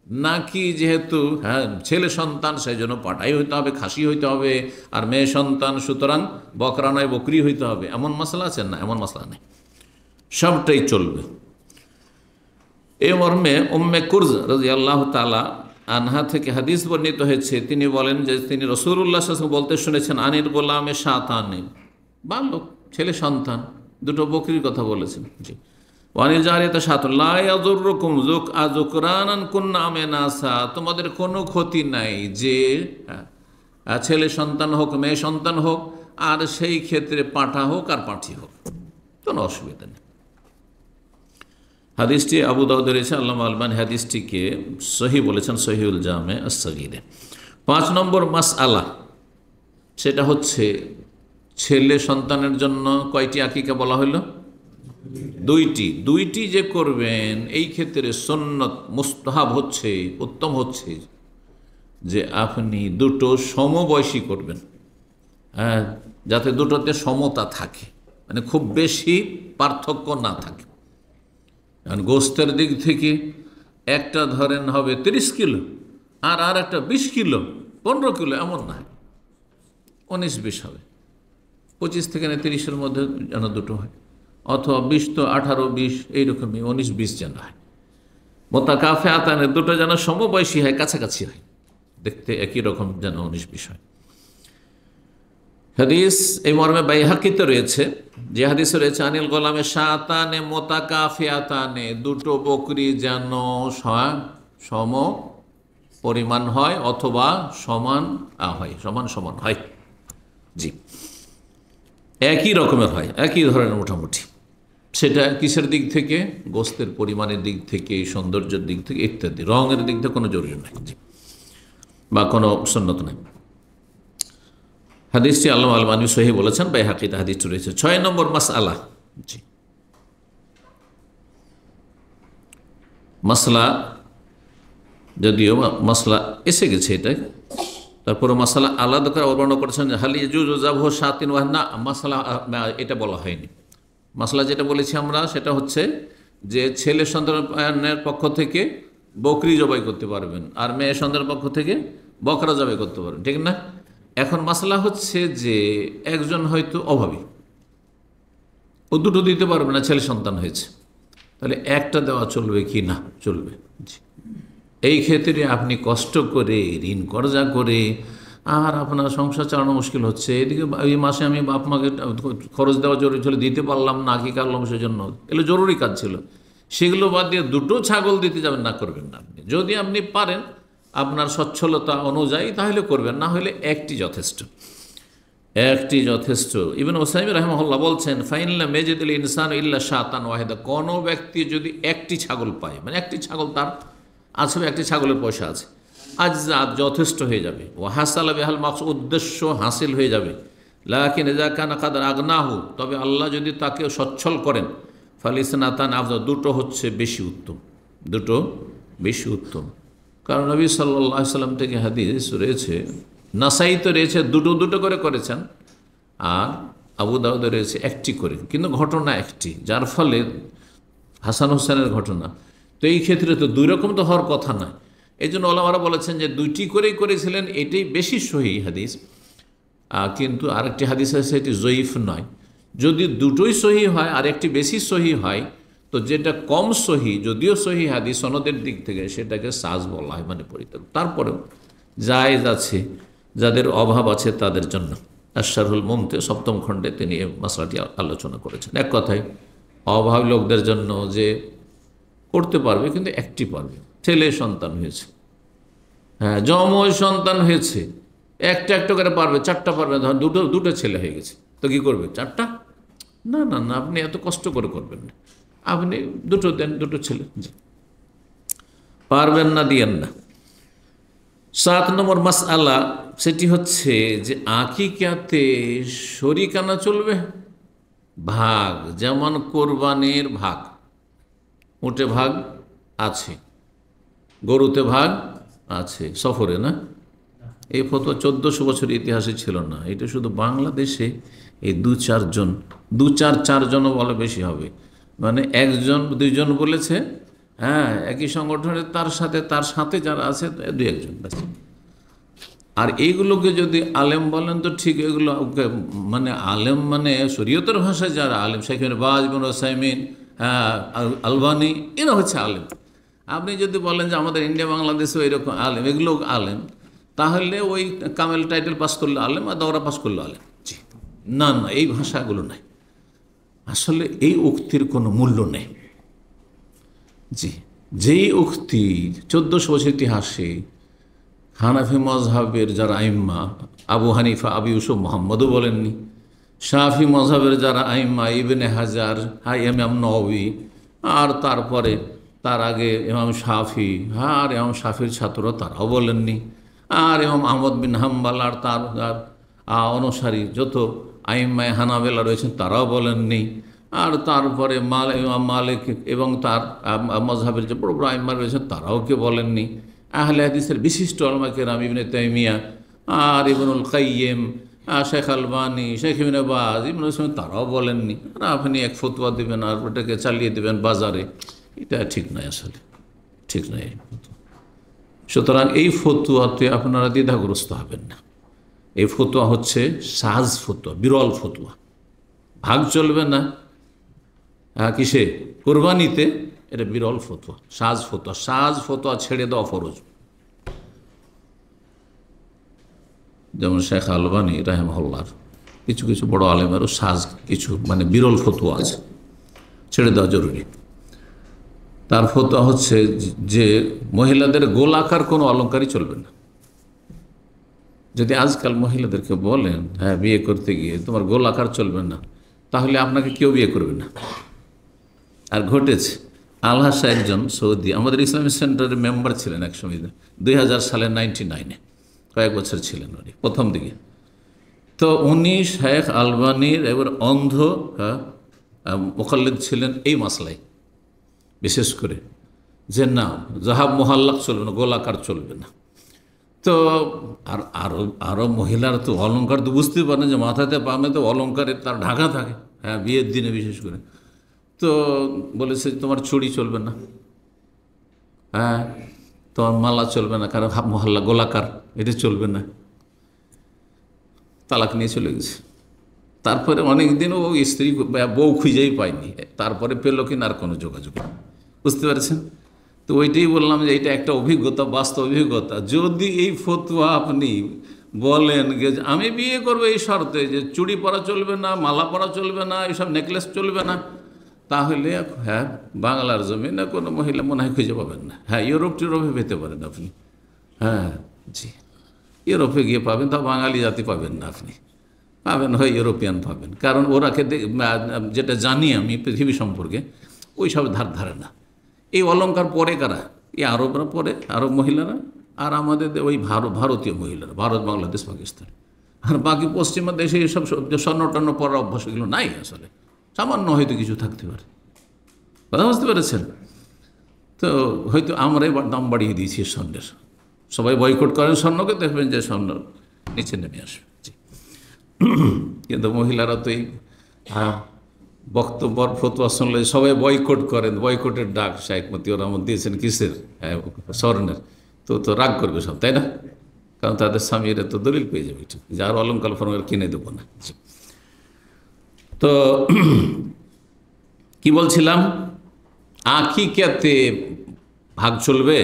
নাকি যেহেতু ছেলে সন্তান সেই জন্য পাঠাই হইতে হবে, খাসি হইতে হবে, আর মেয়ে সন্তান সুতরাং বকরা নয় বকরি হইতে হবে, এমন মশলা আছে না? এমন মশলা নেই, সবটাই চলবে। এ মর্মে উম্মে কুরজ রাদিয়াল্লাহু তাআলা আনহা থেকে হাদিস বর্ণিত হয়েছে, তিনি বলেন যে তিনি রাসূলুল্লাহ সাল্লাল্লাহু আলাইহি ওয়াসাল্লাম বলতে শুনেছেন আনিল গোলামে শাতানে, বালক ছেলে সন্তান দুটো বকরির কথা বলেছেন, জি। ওয়ানিল জারিয়াতে শাতুন লা ইয়াযুররুকুম যুকরানান কুননা মিনাসা, তোমাদের কোনো ক্ষতি নাই যে ছেলে সন্তান হোক মেয়ে সন্তান হোক, আর সেই ক্ষেত্রে পাঁঠা হোক আর পাঁঠি হোক, কোনো অসুবিধা নেই। হাদিসটি আবু দাউদে রয়েছে, আল্লামা আলবানী হাদিসটিকে সহি বলেছেন সহিউল জামে আস-সগীরে। 5 নম্বর মাসআলা, সেটা হচ্ছে ছেলে সন্তানের জন্য কয়টি আকিকা বলা হইল? 2টি যে করবেন, এই ক্ষেত্রে সুন্নত মুস্তাহাব হচ্ছে, উত্তম হচ্ছে যে আপনি দুটো সমবয়সী করবেন, হ্যাঁ, যাতে দুটোতে সমতা থাকে, মানে খুব বেশি পার্থক্য না থাকে। কারণ গোস্তের দিক থেকে একটা ধরেন হবে 30 কিলো, আর একটা 20 কিলো 15 কিলো, এমন না, 19-20 হবে, 25 থেকে 30-এর মধ্যে যেন দুটো হয়, অথবা 20 তো 18-20 এইরকমই, 19-20 যেন হয়। মোতাকাফিআতানে দুটো যেন সমবয়সী হয়, কাছাকাছি হয়, দেখতে একই রকম যেন 19-20 হয়। হাদিস এই মর্মে বাইহাকিতে রয়েছে, যে হাদিসে রয়েছে আনিল গোলামে শাতানে মোতাকাফিআতানে, দুটো বকরি যেন সম পরিমাণ হয় অথবা সমান হয়, সমান সমান হয়, জি একই রকমের হয়, একই ধরনের মোটামুটি। সেটা কিসের দিক থেকে? গোস্তের পরিমাণের দিক থেকে, সৌন্দর্যের দিক থেকে ইত্যাদি, রঙের দিক থেকে কোনো জরুরি নাই, জি, বা কোনো সুন্নত নাই। হাদিসটি আল্লামা আলবানী সহি বলেছেন, বাইহাকিতে হাদিসটি রয়েছে। 6 নম্বর মাসআলা, জি মাসলা, যদিও মাসলা এসে গেছে এটা, তারপরে মাসালা আলাদা করে বর্ণনা করেছেন হালি জুজু যাবহ শাতিন ওয়াহনা, মাসালা এটা বলা হয়নি। মাসলা যেটা বলেছি আমরা সেটা হচ্ছে যে ছেলে সন্তানের পক্ষ থেকে বকরি জবাই করতে পারবেন, আর মেয়ে সন্তানের পক্ষ থেকে বকরা জবাই করতে পারবেন, ঠিক না? এখন মাসলা হচ্ছে যে একজন হয়তো অভাবী, ও দুটো দিতে পারবে না, ছেলে সন্তান হয়েছে, তাহলে একটা দেওয়া চলবে কি না? চলবে, জি। এই ক্ষেত্রে আপনি কষ্ট করে ঋণ কর্জা করে আর আপনার সংসার চালানো মুশকিল হচ্ছে, এদিকে এই মাসে আমি বাপ মাকে খরচ দেওয়া জরুরি ছিল, দিতে পারলাম না, কি কারলাম সেজন্য, এগুলো জরুরি কাজ ছিল, সেগুলো বাদ দিয়ে দুটো ছাগল দিতে যাবেন না, করবেন না। আপনি যদি আপনি পারেন আপনার সচ্ছলতা অনুযায়ী তাহলে করবেন, না হলে একটি যথেষ্ট। একটি যথেষ্ট। ইবনে উসাইমিন রাহিমাহুল্লাহ বলছেন, ফাইনাল্লাহ মেজিদুল ইনসান ইল্লা শাতান ওয়াহিদা, কোনো ব্যক্তি যদি একটি ছাগল পায়, মানে একটি ছাগল তার আছে, একটি ছাগলের পয়সা আছে, আজ যথেষ্ট হয়ে যাবে। ও হাসাল বেহাল মাকস, উদ্দেশ্য হাসিল হয়ে যাবে। লাকিন ইযা কানা কাদ আগনাহু, তবে আল্লাহ যদি তাকে সচ্ছল করেন, ফালিসনাতান আফজাল, দুটো হচ্ছে বেশি উত্তম, দুটো বেশি উত্তম। কারণ নবী সাল্লাল্লাহু আলাইহি সাল্লাম থেকে হাদিস রয়েছে, নাসাই তো রয়েছে দুটো দুটো করে করেছেন, আর আবু দাউদে রয়েছে একটি করে, কিন্তু ঘটনা একটি, যার ফলে হাসান হোসেনের ঘটনা। তো এই ক্ষেত্রে তো দুই রকম তো হওয়ার কথা না। এই জন্য ওলামারা বলেছেন যে দুইটি করেই করেছিলেন, এটাই বেশি সহি হাদিস। কিন্তু আরেকটি হাদিস আছে, এটি জয়ীফ নয়। যদি দুটোই সহি হয় আর একটি বেশি সহি হয়, তো যেটা কম সহি, যদিও সহি হাদিস সনদের দিক থেকে, সেটাকে সাজ বলা হয়, মানে পরিত্যাগ। তারপরেও জায়েজ আছে যাদের অভাব আছে তাদের জন্য। আশরাহুল মুমতে 7ম খণ্ডে তিনি এই মাসলাটি আলোচনা করেছেন। এক কথায় অভাব লোকদের জন্য যে করতে পারবে, কিন্তু একটি পারবে, ছেলে সন্তান হয়েছে, হ্যাঁ জমজ সন্তান হয়েছে, একটা একটা করে পারবে, 4টা পারবে, ধর দুটো ছেলে হয়ে গেছে, তো কি করবে 4টা? না না না, আপনি এত কষ্ট করে করবেন না, আপনি দুটো দেন, দুটো ছেলে। পারবেন না, দিয়েন না। 7 নম্বর মাসআলা, সেটি হচ্ছে যে আকিকাতে শরিকানা চলবে, ভাগ, যেমন কোরবানির ভাগ, উটে ভাগ আছে, গরুতে ভাগ আছে, সফরে না। এই ফতোয়া 1400 বছর ইতিহাসে ছিল না, এটা শুধু বাংলাদেশে এই 2-4 জনও বলে বেশি হবে, মানে 1-2 জন বলেছে, হ্যাঁ একই সংগঠনে, তার সাথে যারা আছে 2-1 জন ব্যাস। আর এইগুলোকে যদি আলেম বলেন তো ঠিক, এগুলো মানে আলেম মানে শরীয়তের ভাষায় যারা আলেম, সেখানে বাজ ইবনে উসাইমিন, আলবানি, এরা হচ্ছে আলেম। আপনি যদি বলেন যে আমাদের ইন্ডিয়া বাংলাদেশে এরকম আলেম, এগুলো আলেম, তাহলে ওই কামেল টাইটেল পাস করলে আলেম আর দৌড়া পাস করলে আলেম। জি না না, এই ভাষাগুলো নাই, আসলে এই উক্তির কোনো মূল্য নেই। জি, যেই উক্তি 1400 বছর ইতিহাসে হানাফি মজহাবের যারা আইম্মা, আবু হানিফা, আবু ইউসুফ মোহাম্মদও বলেননি, শাফি মজহাবের যারা আইম্মা, ইবনে হাজার, ইমাম নওয়ী, আর তারপরে তার আগে ইমাম শাফি, আর ইমাম শাফির ছাত্র তারাও বলেননি, আর ইমাম আহমদ বিন হাম্বাল আর তার অনুসারী যত আইম্মায় হানাবেলা রয়েছেন তারাও বলেননি, আর তারপরে ইমাম মালিক এবং তার মজহাবের যে বড় বড় আইম্মা রয়েছেন তারাও কেউ বলেননি। আহলে হাদিসের বিশিষ্ট উলামা কেরাম ইবনে তাইমিয়া আর ইবনুল কাইয়িম, শেখ আলবানী, শেখ ইবনে বাজ, ইবনে উসাইমিন, তারাও বলেননি। আর আপনি এক ফতোয়া দেবেন আর ওটাকে চালিয়ে দেবেন বাজারে, এটা ঠিক নয়, আসলে ঠিক নয়। সুতরাং এই ফতোয়াতে আপনারা দ্বিধাগ্রস্ত হবেন না। এই ফতোয়া হচ্ছে সাজ ফতোয়া, বিরল ফতোয়া। ভাগ চলবে না কিসে? কোরবানিতে। এটা বিরল ফতোয়া, সাজ ফতোয়া। সাজ ফতোয়া ছেড়ে দেওয়া ফরজ। যেমন শেখ আলবানী রাহিমাহুল্লাহর কিছু কিছু বড় আলেমেরও সাজ কিছু মানে বিরল ফতোয়া আছে, ছেড়ে দেওয়া জরুরি। তার ফতোয়া হচ্ছে যে মহিলাদের গোলাকার কোনো অলঙ্কারই চলবে না। যদি আজকাল মহিলাদেরকে বলেন হ্যাঁ বিয়ে করতে গিয়ে তোমার গোলাকার চলবে না, তাহলে আপনাকে কেউ বিয়ে করবে না। আর ঘটেছে, আলহাসা একজন সৌদি আমাদের ইসলামিক সেন্টারের মেম্বার ছিলেন এক সময়, 2000 সালে 99-এ কয়েক বছর ছিলেন উনি প্রথম দিকে। তো উনি শেখ আলবানীর এবার অন্ধ মুকাল্লিদ ছিলেন এই মাসলায়, বিশেষ করে যে না জাহাব মোহাল্লাক চলবে না, গোলাকার চলবে না। তো আর আরও মহিলারা তো অলঙ্কার তো বুঝতে পারেন যে মাথাতে পামে তো অলঙ্কারের তার ঢাকা থাকে, হ্যাঁ বিয়ের দিনে বিশেষ করে। তো বলেছে তোমার চুড়ি চলবে না, হ্যাঁ তোমার মালা চলবে না, কারণ হাফ মহল্লা গোলাকার এটা চলবে না। তালাক নিয়ে চলে গেছে। তারপরে অনেক দিন ও স্ত্রী বউ খুঁজেই পায়নি, তারপরে পেল কিনা আর কোনো যোগাযোগ, বুঝতে পারছেন? তো ওইটাই বললাম যে এটা একটা অভিজ্ঞতা, বাস্তব অভিজ্ঞতা। যদি এই ফতোয়া আপনি বলেন যে আমি বিয়ে করবো এই শর্তে যে চুড়ি পরা চলবে না, মালা পরা চলবে না, এইসব নেকলেস চলবে না, তাহলে হ্যাঁ বাংলার জমিনে কোনো মহিলা মনে হয় খুঁজে পাবেন না। হ্যাঁ ইউরোপে পেতে পারেন আপনি, হ্যাঁ জি ইউরোপে গিয়ে পাবেন, তা বাঙালি জাতি পাবেন না আপনি। পাবেন, হয় ইউরোপিয়ান পাবেন, কারণ ওরা খেতে যেটা জানি আমি পৃথিবী সম্পর্কে ওই সব ধারে না। এই অলঙ্কার পরে কারা? এই আরবরা পরে, আরব মহিলারা, আর আমাদের ওই ভারতীয় মহিলারা, ভারত, বাংলাদেশ, পাকিস্তান। আর বাকি পশ্চিমা দেশে এইসব স্বর্ণ টর্ণ পরার অভ্যাস এগুলো নাই আসলে, সামান্য হয়তো কিছু থাকতে পারে। কথা বুঝতে পেরেছেন? তো হয়তো আমরাই দাম বাড়িয়ে দিয়েছি স্বর্ণের। সবাই বয়কট করেন স্বর্ণকে, দেখবেন যে স্বর্ণ নিচে নেমে আসবে। কিন্তু মহিলারা তো এই বক্তব্য ফতোয়া শুনলে সবাই বয়কট করেন। বয়কটের ডাক শাইখ মতিউর রহমান দিয়েছেন কিসের? স্বর্ণের। তো রাগ করবে সব, তাই না? কারণ তাদের স্বামীরা তো দলিল পেয়ে যাবে, ঠিক, যার অলঙ্কার ফলঙ্কার কিনে দেবো না। তো কি বলছিলাম, আকিকাতে ভাগ চলবে?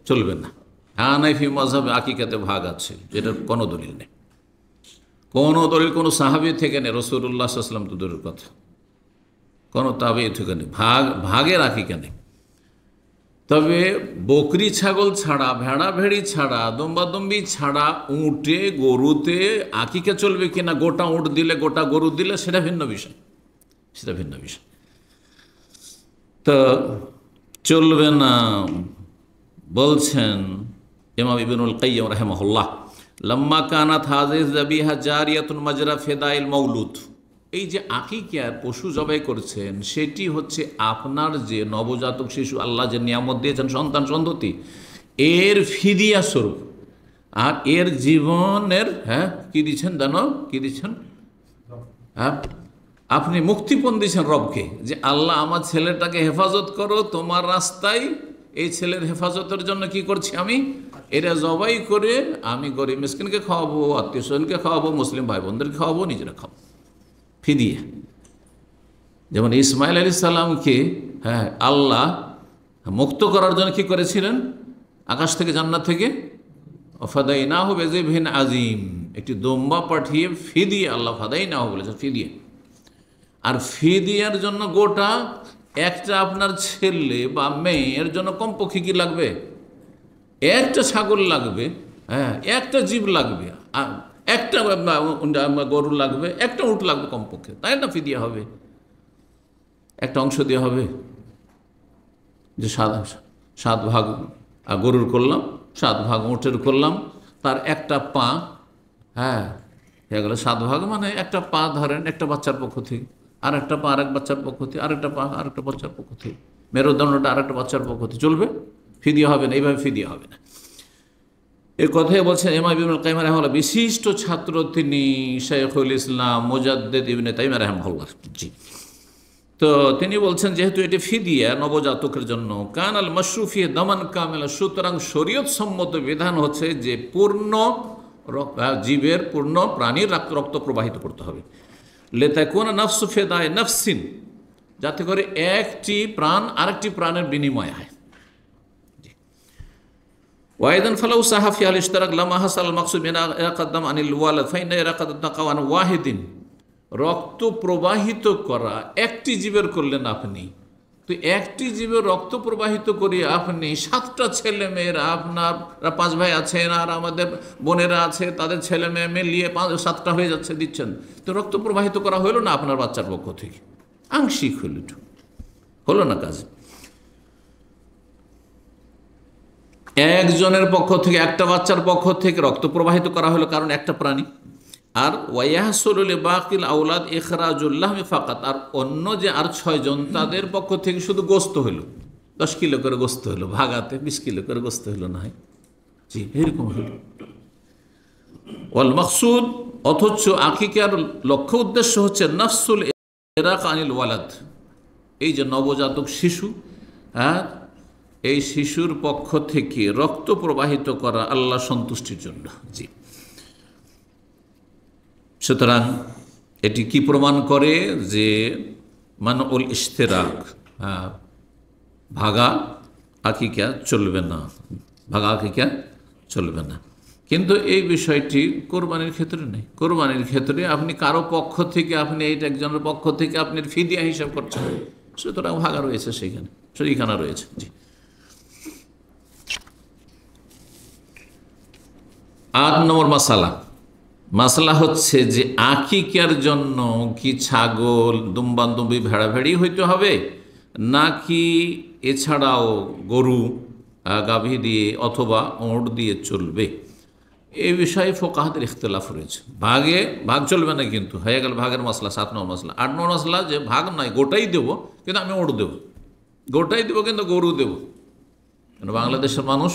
চলবে না। হানাফি মাযহাবে আকিকাতে ভাগ আছে, যেটার কোনো দলিল নেই, কোনো দলিল কোনো সাহাবী থেকে নেই, রাসূলুল্লাহ সাল্লাল্লাহু আলাইহি ওয়াসাল্লাম তো দূরের কথা, কোনো তাবেঈ থেকে নেই। ভাগের আকিকা নেই। তবে বকরি ছাগল ছাড়া, ভেড়া ভেড়ি ছাড়া, দম্বাদম্বি ছাড়া উঁটে গরুতে আকিকা চলবে কিনা, গোটা উঁট দিলে, গোটা গরু দিলে, সেটা ভিন্ন বিষয়, সেটা ভিন্ন বিষয়। তো চলবে না বলছেন ইমাম ইবনুল কাইয়্যিম রাহিমাহুল্লাহ, লাম্মা কানাত হাযিহি যাবিহা জারিয়াতুন মাজরা ফিদাইল মাউলুদ। এই যে আকিকার পশু জবাই করছেন, সেটি হচ্ছে আপনার যে নবজাতক শিশু আল্লাহ যে নিয়ামত দিয়েছেন, সন্তান সন্ততি, এর ফিদিয়া স্বরূপ। আর এর জীবনের কি দিচ্ছেন জানো? কি দিচ্ছেন? আপনি মুক্তিপণ দিচ্ছেন রবকে, যে আল্লাহ আমার ছেলেটাকে হেফাজত করো তোমার রাস্তায়, এই ছেলের হেফাজতের জন্য কি করছি আমি, এরা জবাই করে আমি গরিব মিসকিনকে খাওয়াবো, আত্মীয় স্বজনকে খাওয়াবো, মুসলিম ভাই বোনদেরকে খাওয়াবো, নিজেরা খাবো, ফিদিয়া। যেমন ইসমাইল আলাইহিস সালামকে আল্লাহ মুক্ত করার জন্য কি করেছিলেন? আকাশ থেকে, জান্নাত থেকে ফাদাইনাহু বিযিবহিন আযীম, একটি দম্বা পাঠিয়ে ফিদিয়া, আল্লাহ ফাদাইনাহু বলেছেন, ফিদিয়া। আর ফিদিয়ার জন্য গোটা একটা আপনার ছেলে বা মেয়ের জন্য কমপক্ষে কি লাগবে? একটা ছাগল লাগবে, একটা জীব লাগবে, একটা গরু লাগবে, একটা উট লাগবে কমপক্ষে, তাই না? ফিদিয়া হবে, একটা অংশ দেওয়া হবে, যে 7 ভাগ গরুর করলাম, 7 ভাগ উটের করলাম, তার একটা পা, হয়ে গেল 7 ভাগ, মানে একটা পা ধরেন একটা বাচ্চার পক্ষ থেকে, আর একটা পা আরেক বাচ্চার পক্ষ থেকে, আরেকটা পা আরেকটা বাচ্চার পক্ষ থেকে, মেরুদণ্ডটা আরেকটা বাচ্চার পক্ষ থেকে, চলবে? ফিদিয়া হবে না, এইভাবে ফিদিয়া হবে না। এই কথাই বলছেন ইমাম ইবনুল কাইয়্যিম রাহিমাহুল্লাহ, বিশিষ্ট ছাত্র তিনি শাইখুল ইসলাম মুজাদ্দিদ ইবনে তাইমিয়া রাহিমাহুল্লাহ। জি, তো তিনি বলছেন যেহেতু এটি ফিদিয়া নবজাতকের জন্য, কান আল মাশরুফি দামান কামেলা, সুতরাং শরীয়ত সম্মত বিধান হচ্ছে যে পূর্ণ জীবের, পূর্ণ প্রাণীর রক্ত প্রবাহিত করতে হবে। লেতাকুনা নাফসু ফিদায়ে নাফসিন, যাতে করে একটি প্রাণ আরেকটি প্রাণের বিনিময় হয়। ওয়াইদান ফালাউ সাহাফি আল ইশতারাক লামা হাসাল মাকসুদ মিন ইয়াকাদ্দাম আনিল ওয়ালাদ ফাইনা ইয়াকাদ তাকাওয়ান ওয়াহিদিন, রক্ত প্রবাহিত করা একটি জীবের করলেন আপনি, তো একটি জীবের রক্ত প্রবাহিত করিয়ে আপনি 7টা ছেলে মেয়েরা, আপনার 5 ভাই আছেন আর আমাদের বোনেরা আছে, তাদের ছেলে মেয়ে মিলিয়ে 7টা হয়ে যাচ্ছে, দিচ্ছেন, তো রক্ত প্রবাহিত করা হলো না আপনার বাচ্চার পক্ষ থেকে? আংশিক হলো না কাজ। একজনের পক্ষ থেকে, একটা বাচ্চার পক্ষ থেকে রক্ত প্রবাহিত করা হলো, কারণ একটা প্রাণী। আর ওয়াইয়াহসুলুল বাকিল আওলাদ ইখরাজুল লাহমি ফাকাত, আর অন্য যে আর 6 জন, তাদের পক্ষ থেকে শুধু গোস্ত হলো, 10 কিলো করে গোস্ত হলো, ভাগাতে 20 কিলো করে গোস্ত হলো না হয়, জি এরকম হলো। ওয়াল মাকসুদ, অথচ আকিকার লক্ষ্য উদ্দেশ্য হচ্ছে নাফসুল ইরাক আনিল ওয়ালাদ, এই যে নবজাতক শিশু, এই শিশুর পক্ষ থেকে রক্ত প্রবাহিত করা আল্লাহ সন্তুষ্টির জন্য। জি, সুতরাং এটি কি প্রমাণ করে? যে মানউল ইশতেরাক, ভাগা আকিকা চলবে না, ভাগা আকিকা চলবে না। কিন্তু এই বিষয়টি কোরবানির ক্ষেত্রে নেই। কোরবানির ক্ষেত্রে আপনি কারো পক্ষ থেকে, আপনি এইটা একজনের পক্ষ থেকে আপনি ফিদিয়া হিসাব করছেন, সুতরাং ভাগা রয়েছে, সেখানে শরীকানা রয়েছে। জি, 8 নম্বর মাসালা, মাসলা হচ্ছে যে আকিকার জন্য কি ছাগল, দুম্বাদুম্বি, ভেড়া ভেড়ি হইতে হবে, নাকি এছাড়াও গরু, গাভী দিয়ে অথবা ওঁট দিয়ে চলবে? এই বিষয়ে ফোকাহাদের ইখতলাফ রয়েছে। ভাগ চলবে না, কিন্তু হয়ে গেল ভাগের মশলা 7 নম্বর মশলা। 8 নম্বর মশলা যে ভাগ নয়, গোটাই দেবো, কিন্তু আমি ওঁট দেবো, গোটাই দেবো কিন্তু গরু দেবো। কেন বাংলাদেশের মানুষ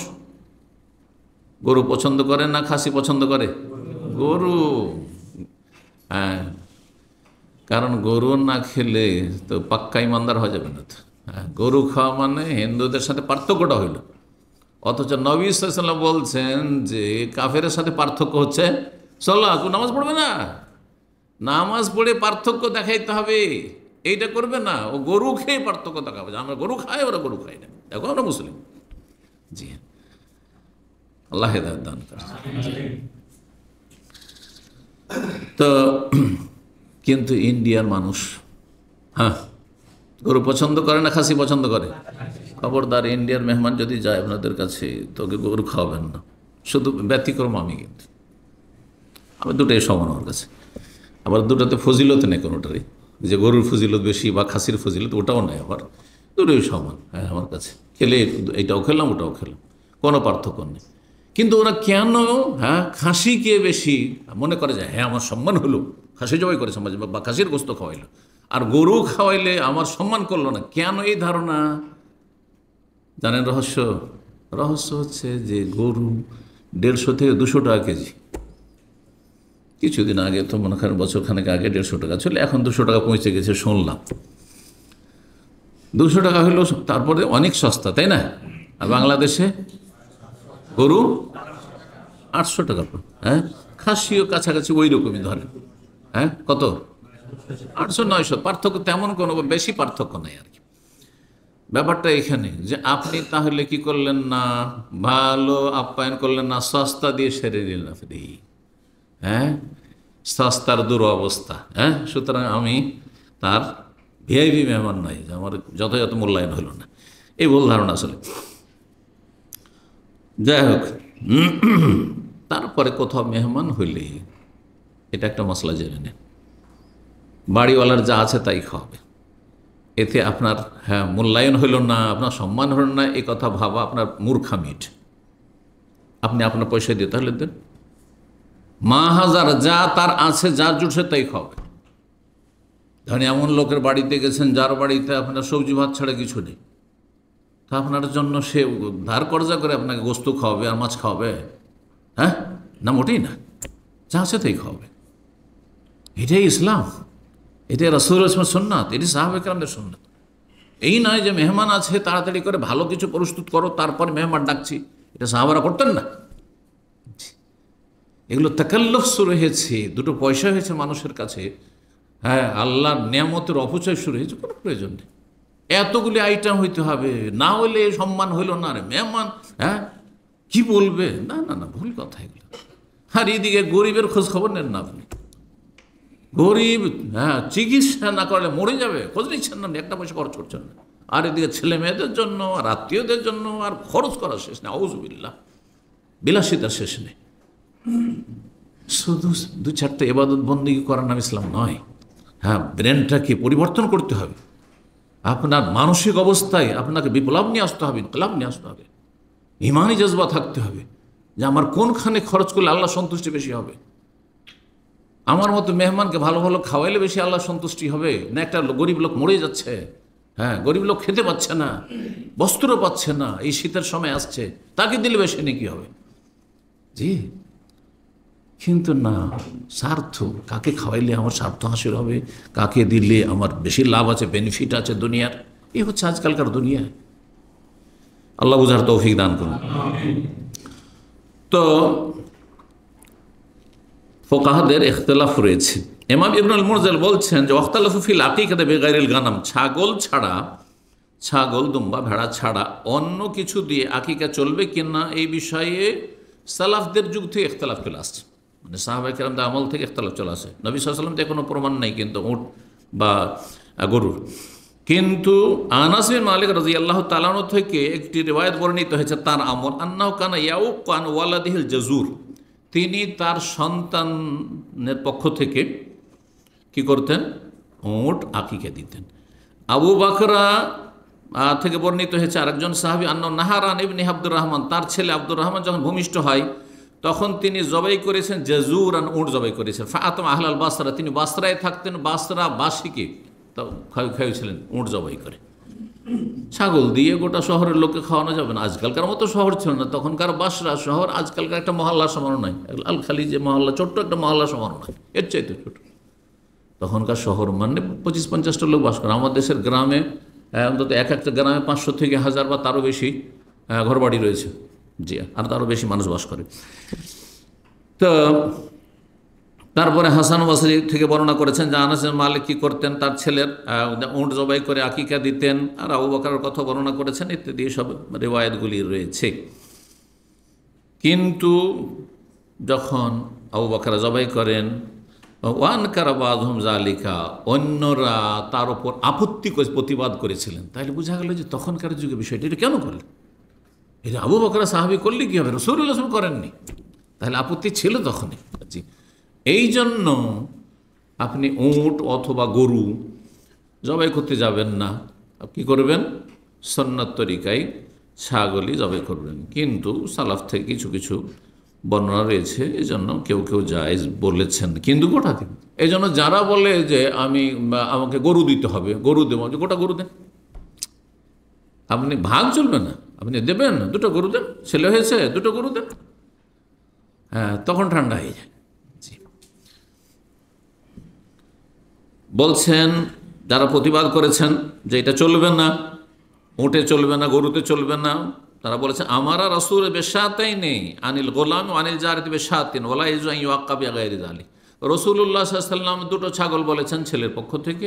গরু পছন্দ করে না খাসি পছন্দ করে? গরু। হ্যাঁ, কারণ গরু না খেলে তো পাক্কা ইমানদার হয়ে যাবে না তো। হ্যাঁ, গরু খাওয়া মানে হিন্দুদের সাথে পার্থক্যটা হইল। অথচ নবী সাল্লাল্লাহু আলাইহি ওয়াসাল্লাম বলছেন যে কাফেরের সাথে পার্থক্য হচ্ছে সালাত, নামাজ পড়বে না, নামাজ পড়ে পার্থক্য দেখাইতে হবে, এইটা করবে না। ও গরু খেয়ে পার্থক্য দেখাবে যে আমরা গরু খাই, ওরা গরু খাই না। দেখো আমরা মুসলিম। জি হ্যাঁ, আল্লাহ হেদায়েত দান করেন। তো কিন্তু ইন্ডিয়ার মানুষ, হ্যাঁ, গরু পছন্দ করে না খাসি পছন্দ করে? খবরদার, ইন্ডিয়ার মেহমান যদি যায় আপনাদের কাছে, তোকে গরু খাওয়াবেন না। শুধু ব্যতিক্রম আমি, কিন্তু আমি দুটোই সমান আমার কাছে। আবার দুটোতে ফজিলত নেই কোনোটারই, যে গরুর ফজিলত বেশি বা খাসির ফজিলত, ওটাও নেই। আবার দুটোই সমান। হ্যাঁ, আমার কাছে খেলে এইটাও খেলাম ওটাও খেলাম, কোনো পার্থক্য নেই। কিন্তু ওরা কেন, হ্যাঁ, খাসিকে বেশি মনে করে যায়, হ্যাঁ আমার সম্মান হলো, খাসি জবাই করে সমাজ বা খাসির গোস্ত খাওয়াইলো, আর গরু খাওয়াইলে আমার সম্মান করলো না। কেন এই ধারণা জানেন? রহস্য হচ্ছে যে গরু 150 থেকে 200 টাকা কেজি। কিছুদিন আগে তো মনে করেন বছরখানেক আগে 150 টাকা ছিল, এখন 200 টাকা পৌঁছে গেছে শুনলাম। 200 টাকা হলো, তারপরে অনেক সস্তা, তাই না? আর বাংলাদেশে গরু 800 টাকা। হ্যাঁ, খাসিও কাছাকাছি ওই রকমই ধরেন। হ্যাঁ, কত? 800-900, পার্থক্য তেমন কোনো বেশি পার্থক্য নেই আর কি। ব্যাপারটা এখানে যে আপনি তাহলে কি করলেন না, ভালো আপ্যায়ন করলেন না, সস্তা দিয়ে সেরে দিলেন আপনি। হ্যাঁ, সস্তার দুরবস্থা। হ্যাঁ, সুতরাং আমি তার ভিআইপি মেহমান নয়, যে আমার যথাযথ মূল্যায়ন হলো না, এই ভুল ধারণা আসলে। যাই হোক, তারপরে কোথাও মেহমান হইলে এটা একটা মশলা জেনে নেন, বাড়িওয়ালার যা আছে তাই খাওয়াবে। এতে আপনার, হ্যাঁ, মূল্যায়ন হইল না, আপনার সম্মান হইল না, এই কথা ভাবা আপনার মূর্খামিট। আপনি আপনার পয়সা দিয়ে তাহলে দেন, হাজার যা তার আছে, যা জুটছে তাই খাওয়াবে। ধরেন এমন লোকের বাড়িতে গেছেন যার বাড়িতে আপনার সবজি ভাত ছাড়া কিছু নেই, তা আপনার জন্য সে ধার কর্জা করে আপনাকে গোস্ত খাওয়াবে আর মাছ খাওয়াবে? হ্যাঁ, না, মোটেই না, যা আছে তাই খাওয়াবে। এটাই ইসলাম, এটাই রাসূলুল্লাহ সাল্লাল্লাহু আলাইহি ওয়াসাল্লাম সুন্নাত, এটি সাহাবা কেরামদের সুন্নাত। এই নয় যে মেহমান আছে তাড়াতাড়ি করে ভালো কিছু প্রস্তুত করো তারপর মেহমান ডাকছি, এটা সাহাবারা করতেন না। এগুলো তাকাল্লুফ শুরু হয়েছে, দুটো পয়সা হয়েছে মানুষের কাছে। হ্যাঁ, আল্লাহর নিয়ামতের অপচয় শুরু হয়েছে, কোনো প্রয়োজন নেই। এতগুলি আইটেম হইতে হবে, না হলে সম্মান হইল না রে মেহমান, হ্যাঁ, কি বলবে? না না না, ভুল কথা এগুলো। আর এইদিকে গরিবের খোঁজ খবর নেন না আপনি। গরিব, হ্যাঁ, চিকিৎসা না করলে মরে যাবে, খোঁজ নিচ্ছেন না, একটা পয়সা খরচ করছেন না। আর এদিকে ছেলে মেয়েদের জন্য আর আত্মীয়দের জন্য আর খরচ করার শেষ নেই, আউযুবিল্লাহ, বিলাসিতার শেষ নেই। শুধু 2-4টা ইবাদত বন্দেগী করার নাম ইসলাম নয়। হ্যাঁ, ব্রেনটাকে পরিবর্তন করতে হবে, আপনার মানসিক অবস্থায় আপনাকে বিপ্লব নিয়ে আসতে হবে, ইনকলাব নিয়ে আসতে হবে, ইমানি জজবা থাকতে হবে যে আমার কোনখানে খরচ করলে আল্লাহ সন্তুষ্টি বেশি হবে। আমার মতো মেহমানকে ভালো ভালো খাওয়াইলে বেশি আল্লাহ সন্তুষ্টি হবে না একটা গরিব লোক মরে যাচ্ছে, হ্যাঁ, গরিব লোক খেতে পাচ্ছে না, বস্ত্র পাচ্ছে না, এই শীতের সময় আসছে, তাকে দিলে বেশি নাকি হবে? জি, কিন্তু না, স্বার্থ, কাকে খাওয়াইলে আমার স্বার্থ হাসিল হবে, কাকে দিলে আমার বেশি লাভ আছে, বেনিফিট আছে দুনিয়ার। এই হচ্ছে আজকালকার দুনিয়া। আল্লাহ বুঝার তৌফিক দান করুন। তো ফোকাহাদের ইখতিলাফ রয়েছে। ইমাম ইবনুল মুরজাল বলছেন যে ওয়াখতালাফু ফিল আকিকাতি বিগাইরিল গানাম, ছাগল ছাড়া, ছাগল, দুম্বা, ভেড়া ছাড়া অন্য কিছু দিয়ে আকিকা চলবে কিনা এই বিষয়ে সালাফদের যুগ থেকে ইখতিলাফ চলে আসছে, মানে সাহাবায়ে কেরামদের আমল থেকে ইখতিলাফ চলে আসে। নবী সাল্লাল্লাহু আলাইহি ওয়াসাল্লাম তো কোনো প্রমাণ নেই কিন্তু উট বা গরুর। কিন্তু আনাস বিন মালিক রাদিয়াল্লাহু তাআলা আনহু থেকে একটি রিওয়ায়াত বর্ণিত হয়েছে তার আমল, আন্নাহু কানা ইয়াউক আন ওয়ালাদিহিল জাজুর, তিনি তার সন্তানের পক্ষ থেকে কি করতেন? উট আকিকা দিতেন। আবু বকরা থেকে বর্ণিত হয়েছে আরেকজন সাহাবী আন্না নাহারান ইবনে আব্দুর রহমান, তার ছেলে আব্দুর রহমান যখন ভূমিষ্ঠ হয় তখন তিনি জবাই করেছেন জাজুরান, উট জবাই করেছেন। ফাআতম আহলাল বাসরা, তিনি বাসরায় থাকতেন, বাসরা বাসীকে খাইয়েছিলেন উট জবাই করে। ছাগল দিয়ে গোটা শহরের লোককে খাওয়ানো যাবে না। আজকালকার মতো শহর ছিল না, তখনকার বাসরা শহর আজকালকার একটা মহল্লা সমানো নয়। আল খালি যে মহল্লা, ছোট্ট একটা মহল্লা সমানো নয়, এর চাইতে ছোট। তখনকার শহর মানে 25-50টা লোক বাস করে। আমার দেশের গ্রামে অন্তত এক একটা গ্রামে 500 থেকে 1000 বা তারও বেশি ঘরবাড়ি রয়েছে। জি, আর তারও বেশি মানুষ বাস করে। তো তারপরে হাসান বসরি থেকে বর্ণনা করেছেন যে আনাস বিন মালিক কি করতেন, তার ছেলের উট জবাই করে আকিকা দিতেন। আর আবু বকরের কথা বর্ণনা করেছেন, ইত্যাদি সব রিওয়ায়াতগুলি রয়েছে। কিন্তু যখন আবু বকর জবাই করেন, ওয়ান কারাবাদহুম জালিকা, অন্যরা তার উপর আপত্তি করে প্রতিবাদ করেছিলেন। তাহলে বোঝা গেল যে তখনকার যুগে বিষয়টা এটা কেন করলেন? এটা আবু বকর সাহাবী করলে কি হবে, রাসূলুল্লাহ সাল্লাল্লাহু আলাইহি ওয়াসাল্লাম করেননি, তাহলে আপত্তি ছিল তখনই। জি, এই জন্য আপনি উট অথবা গরু জবাই করতে যাবেন না, কি করবেন? সুন্নাত তরিকায় ছাগলই জবাই করবেন। কিন্তু সালাফ থেকে কিছু কিছু বর্ণনা রয়েছে, এই জন্য কেউ কেউ জায়েজ বলেছেন, কিন্তু গোটা দিন। এই জন্য যারা বলে যে আমাকে গরু দিতে হবে, গরু দেবো, গোটা গরু দেন, আপনি ভাগ চলবে না, আপনি দেবেন, দুটো গরু দেন, ছেলে হয়েছে দুটো গরু দেন, হ্যাঁ, তখন ঠান্ডা হয়ে যায়। বলছেন যারা প্রতিবাদ করেছেন যে এটা চলবে না, উটে চলবে না, গরুতে চলবে না, তারা বলেছেন আমারা রাসূল বেশাতাই নেই আনিল গোলাম আনিল জারিত বেশাতিন ওয়ালা ইজু ওয়াক্কা বিগাইরি যালিক। রাসূলুল্লাহ সাল্লাল্লাহু আলাইহি ওয়াসাল্লাম দুটো ছাগল বলেছেন ছেলের পক্ষ থেকে,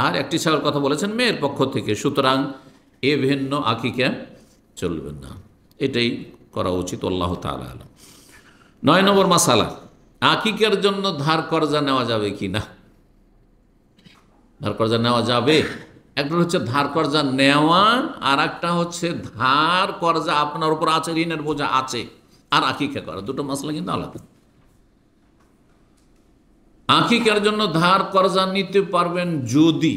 আর একটি ছাগল কথা বলেছেন মেয়ের পক্ষ থেকে, সুতরাং এ ভিন্ন আকিকা চলবে না। এটাই করা উচিত, আল্লাহু তাআলা আলাম। 9 নম্বর মাসালা, আকিকার জন্য ধার কর্জা নেওয়া যাবে কি না? ধার কর্জা নেওয়া যাবে। একটা হচ্ছে ধার কর্জা নেওয়া, আর একটা হচ্ছে ধার কর্জা আপনার উপর আছে, ঋণের বোঝা আছে, আর আকিকা করা, দুটো মাসলা কিন্তু আলাদা। আকিকার জন্য ধার কর্জা নিতে পারবেন যদি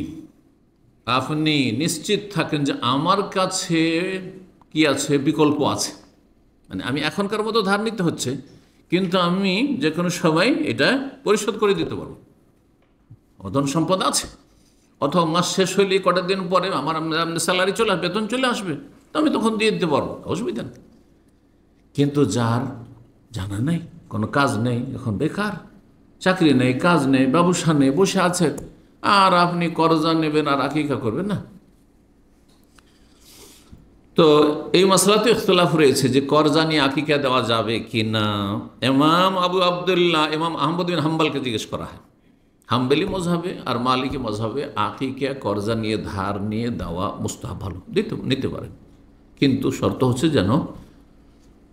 আপনি নিশ্চিত থাকেন যে আমার কাছে কি আছে, বিকল্প আছে। মানে আমি এখনকার মতো ধার নিতে হচ্ছে, কিন্তু আমি যে কোনো সময় এটা পরিশোধ করে দিতে পারবো, ধন সম্পদ আছে, অথবা মাস শেষ হইলে কটা দিন পরে আমার স্যালারি চলে আসবে, বেতন চলে আসবে, তো আমি তখন দিয়ে দিতে পারবো, অসুবিধা নেই। কিন্তু যার জানা নেই, কোনো কাজ নেই, এখন বেকার, চাকরি নেই, কাজ নেই, ব্যবসা নেই, বসে আছে, আর আপনি কর্জা নেবেন আর আকিকা করবেন না। তো এই মাসলাতে ইখতিলাফ রয়েছে যে কর্জা নিয়ে আকিকা দেওয়া যাবে কি না। ইমাম আবু আবদুল্লাহ, ইমাম আহমদ বিন হাম্বলকে জিজ্ঞেস করা হয়। হাম্বলি মজহাবে আর মালিকি মজহাবে আকিকা কর্জা নিয়ে ধার নিয়ে দেওয়া মুস্তাহাব, ভালো, নিতে পারেন, কিন্তু শর্ত হচ্ছে যেন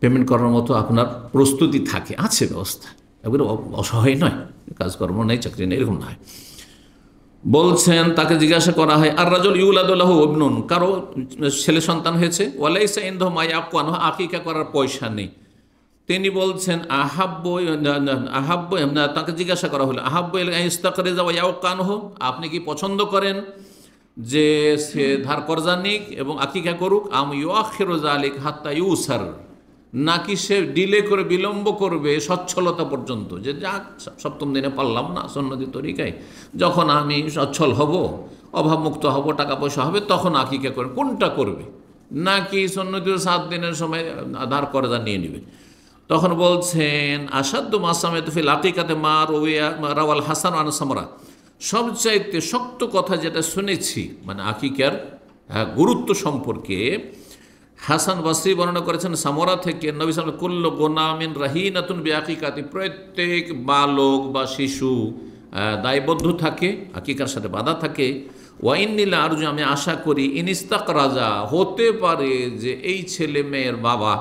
পেমেন্ট করার মতো আপনার প্রস্তুতি থাকে, আছে ব্যবস্থা, এবারে অসহায় নয়, কাজকর্ম নেই, চাকরি নেই, এরকম নয়। বলছেন তাকে জিজ্ঞাসা করা হয় আর রাজুল ইউলাদু লাহু ইবনুন, কারো ছেলে সন্তান হয়েছে, ওয়ালাইসা ইনদাহু মা ইয়াকুনহু, আকিকা করার পয়সা নেই। তিনি বলছেন তাকে জিজ্ঞাসা করা হলো আহাব্বু ইলা ইস্তাকরিজা ওয়া ইয়াকানহু, আপনি কি পছন্দ করেন যে সে ধার কর্জা নিক এবং আকিকা করুক, আম ইউআখিরু যালিক হাত্তা ইউসার, নাকি সে ডিলে করে, বিলম্ব করবে সচ্ছলতা পর্যন্ত, যে যাক 7ম দিনে পারলাম না সুন্নতি তরিকায়, যখন আমি সচ্ছল হব, অভাবমুক্ত হব, টাকা পয়সা হবে, তখন আকিকা করবে, কোনটা করবে? নাকি সুন্নতি 7 দিনের সময় ধার কর্জা নিয়ে নেবে? তখন বলছেন আসাদ্দু মাসামেত ফিল আকিকাতে মা রাওয়াল হাসান আন সামরা, সবচাইতে শক্ত কথা যেটা শুনেছি মানে আকিকার গুরুত্ব সম্পর্কে, হাসান বসরি বর্ণনা করেছেন সামরা থেকে, নবী সাল্লাল্লাহু আলাইহি ওয়াসাল্লাম কুল্লু গুনামিন রাহিনাতুন বিআকিকাতি, প্রত্যেক বালক বা শিশু দায়বদ্ধ থাকে, আকিকার সাথে বাধা থাকে। ওয়াইন্নিলা আরজু, আমি আশা করি, ইনিস্তাক রাজা, হতে পারে যে এই ছেলে মেয়ের বাবা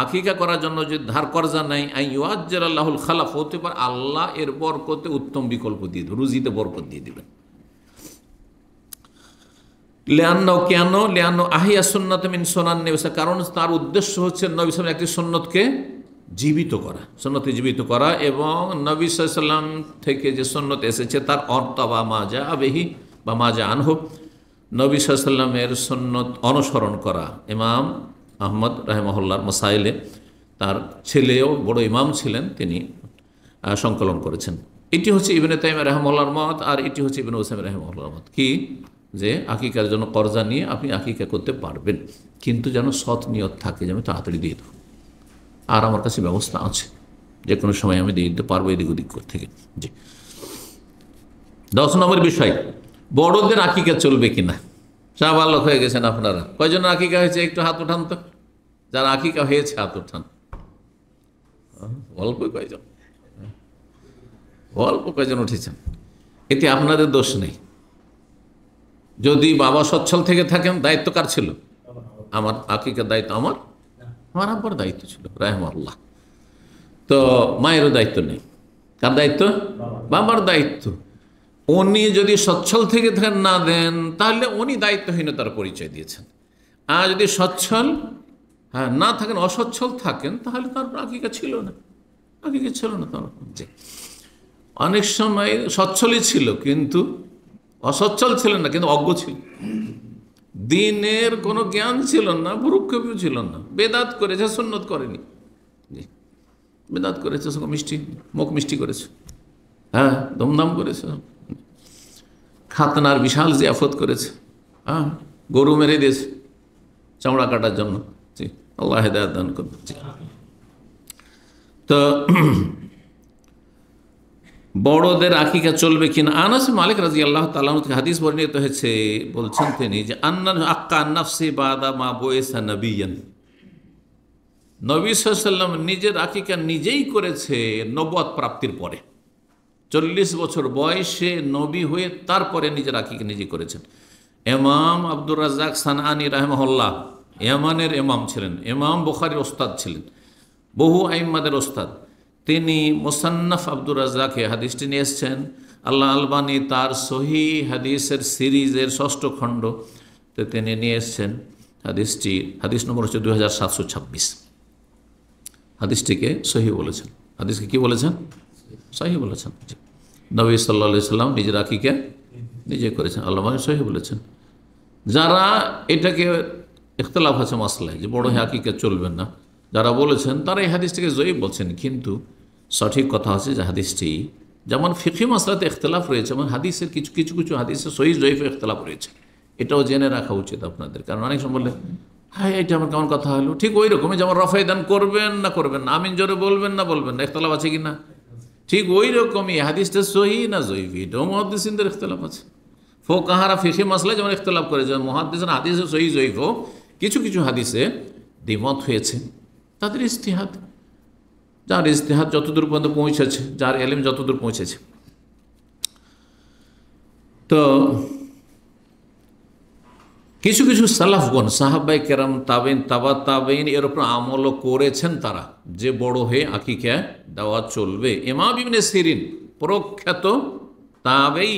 আকিকা করার জন্য যদি ধার কর্জা নাই, আইয়ুআজ্জিল আল্লাহুল খালাফ, হতে পারে আল্লাহ এর বরকতে উত্তম বিকল্প দিয়ে দেবেন, রুজিতে বরকত দিয়ে দেবেন। লিআন্নাহু, কেন? লিআন্নাহু আহিয়া সুন্নাত মিন সুনান নবী, কারণ তার উদ্দেশ্য হচ্ছে নবী সাল্লাল্লাহু আলাইহি ওয়াসাল্লাম একটি সুন্নতকে জীবিত করা, সুন্নতকে জীবিত করা, এবং নবী সাল্লাল্লাহু আলাইহি ওয়াসাল্লাম থেকে যে সুন্নত এসেছে তার অর্থ বা মাজা আবেহি বা মাজা আনহু, নবী সাল্লাল্লাহু আলাইহি ওয়াসাল্লামের সুন্নত অনুসরণ করা। ইমাম আহমদ রাহিমাহুল্লাহর মাসাইলে তার ছেলেও বড় ইমাম ছিলেন, তিনি সংকলন করেছেন। এটি হচ্ছে ইবনে তাইমিয়া রাহিমাহুল্লাহর মত, আর এটি হচ্ছে ইবনে উসাইমিন রাহিমাহুল্লাহর মত, কি যে আকিকার জন্য কর্জা নিয়ে আপনি আকিকা করতে পারবেন, কিন্তু যেন সৎ নিয়ত থাকে যে আমি তাড়াতাড়ি দিয়ে দেবো, আর আমার কাছে ব্যবস্থা আছে, যে কোনো সময় আমি দিয়ে দিতে পারবো এদিক ওদিক থেকে। জি, 10 নম্বর বিষয়, বড়দের আকিকা চলবে কিনা। শাহবালক হয়ে গেছেন আপনারা, কয়জন আকিকা হয়েছে একটু হাত উঠান তো, যারা আকিকা হয়েছে হাত উঠান। অল্প কয়জন, অল্প কয়জন উঠেছেন, এতে আপনাদের দোষ নেই। যদি বাবা সচ্ছল থেকে থাকেন, দায়িত্ব কার ছিল? আমার আকিকার দায়িত্ব আমার আব্বার দায়িত্ব ছিল রাহিমাহুল্লাহ। তো মায়েরও দায়িত্ব নেই, কার দায়িত্ব? বাবার দায়িত্ব। উনি যদি সচ্ছল থেকে না দেন, তাহলে উনি দায়িত্বহীনতার পরিচয় দিয়েছেন। আর যদি সচ্ছল না থাকেন, অসচ্ছল থাকেন, তাহলে তার আকিকা ছিল না, আকিকা ছিল না তার। যে অনেক সময় সচ্ছলই ছিল কিন্তু অসচ্ছল ছিলেন না, কিন্তু অজ্ঞ ছিল, দিনের কোনো জ্ঞান ছিল না, ভ্রুক্ষেপও ছিল না, বেদাত করেছে, সুন্নত করেনি। জি, বেদাত করেছে, মুখ মিষ্টি করেছে, হ্যাঁ ধুমধাম করেছে, খাতনার বিশাল জিয়াফত করেছে, হ্যাঁ গরু মেরে দিয়েছে চামড়া কাটার জন্য। জি, আল্লাহ হেদায়েত দান করুন। তো বড়দের আকিকা চলবে কিনা। আনাস মালিক রাদিয়াল্লাহু তাআলা থেকে হাদিস বর্ণিত হয়েছে, বলছেন তিনি যে আন্না আক্কা নাফসি বাদা মা বুইসা নবিয়ান, নবী সাল্লাল্লাহু আলাইহি ওয়াসাল্লাম নিজের আকিকা নিজেই করেছে নবুয়ত প্রাপ্তির পরে। 40 বছর বয়সে নবী হয়ে তারপরে নিজের আকিকা নিজে করেছেন। ইমাম আব্দুর রাজ্জাক সানআনী রাহিমাহুল্লাহ ইয়ামানের ইমাম ছিলেন, ইমাম বুখারীর ওস্তাদ ছিলেন, বহু আইম্মাদের ওস্তাদ। তিনি মুসান্নাফ আব্দুর রাজ্জাকে হাদিসটি নিয়ে এসছেন। আল্লাহ আলবানী তার সহি হাদিসের সিরিজের 6ষ্ঠ খণ্ড তিনি নিয়ে এসছেন হাদিসটি। হাদিস নম্বর হচ্ছে 2726। হাদিসটিকে সহি বলেছেন, হাদিসকে কি বলেছেন? সহি বলেছেন। নবী সাল্লাল্লাহু আলাইহি সাল্লাম নিজের আকিকা নিজে করেছেন, আল্লাহ সহি বলেছেন। যারা এটাকে ইখতিলাফ আছে মাসলায় যে বড় হয়ে আকিকা চলবেন না, যারা বলেছেন তারা এই হাদিসটিকে জয়ীফ বলছেন, কিন্তু সঠিক কথা হচ্ছে যে হাদিসটি যেমন ফিকহি মাসলাতে ইখতিলাফ রয়েছে, এবং হাদিসের কিছু কিছু কিছু হাদিসে সহি জয়ীফে ইখতিলাফ রয়েছে, এটাও জেনে রাখা উচিত আপনাদের। কারণ অনেক সময় বললে হ্যাঁ এটা আমার কেমন কথা হলো, ঠিক ওই রকমই যেমন রফায় দান করবেন না করবেন না, আমিন জোরে বলবেন না বলবেন না, ইখতিলাফ আছে কি না, ঠিক ওই রকমই হাদিসটা সহি না জয়ীফ, এটাও মুহাদ্দিসিনদের ইখতিলাফ আছে। ফুকাহারা ফিকহি মাসলায় যেমন ইখতিলাফ করে, যেমন মুহাদ্দিসিন হাদিসে সহি জয়ীফও কিছু কিছু হাদিসে দ্বিমত হয়েছে, তাদের ইজতিহাদ, যার ইজতিহাদ যতদূর পর্যন্ত পৌঁছেছে, যার এলেম যতদূর পৌঁছেছে। তো কিছু কিছু সালাফগণ সাহাবাই কেরাম তাবেইন তাবা তাবেইন এর উপর আমলও করেছেন, তারা যে বড় হয়ে আকিকা দেওয়া চলবে। ইমাম ইবনে সিরিন প্রখ্যাত তাবেই,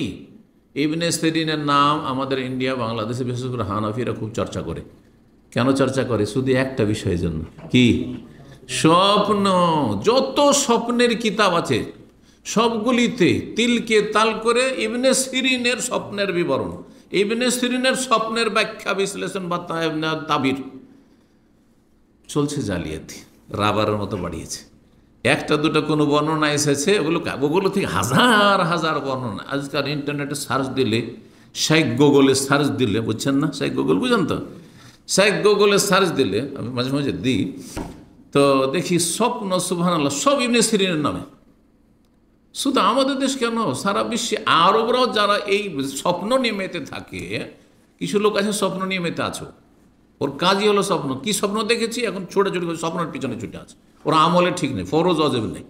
ইবনে সিরিনের নাম আমাদের ইন্ডিয়া বাংলাদেশে বিশেষ করে হানাফিরা খুব চর্চা করে। কেন চর্চা করে? শুধু একটা বিষয়ের জন্য, কি? স্বপ্ন। যত স্বপ্নের কিতাব আছে সবগুলিতে তিলকে তাল করে ইবনে সিরিনের স্বপ্নের বিবরণ, ইবনে সিরিনের স্বপ্নের ব্যাখ্যা বিশ্লেষণ বা তাবির চলছে। জালিয়াতি রাবারের মতো বাড়িয়েছে। একটা দুটো কোনো বর্ণনা এসেছে, ওগুলো থেকে হাজার হাজার বর্ণনা। আজকাল ইন্টারনেটে সার্চ দিলে, শেখ গুগলে সার্চ দিলে, বুঝছেন না, শেখ গুগল বুঝেন তো, শেখ গুগলে সার্চ দিলে আমি মাঝে মাঝে দিই, তো দেখি স্বপ্ন সুবহানাল্লাহ সব ইবনে সিরিনের নামে। শুধু আমাদের দেশ কেন, সারা বিশ্বে আরবরাও যারা এই স্বপ্ন নিয়ে মেতে থাকে, কিছু লোক আছে স্বপ্ন নিয়ে মেতে আছো, ওর কাজই হলো স্বপ্ন। কি স্বপ্ন দেখেছি এখন ছোটাছুটি করে স্বপ্নের পিছনে ছুটে আছে, ওর আমলে ঠিক নেই, ফরজ অজেব নেই,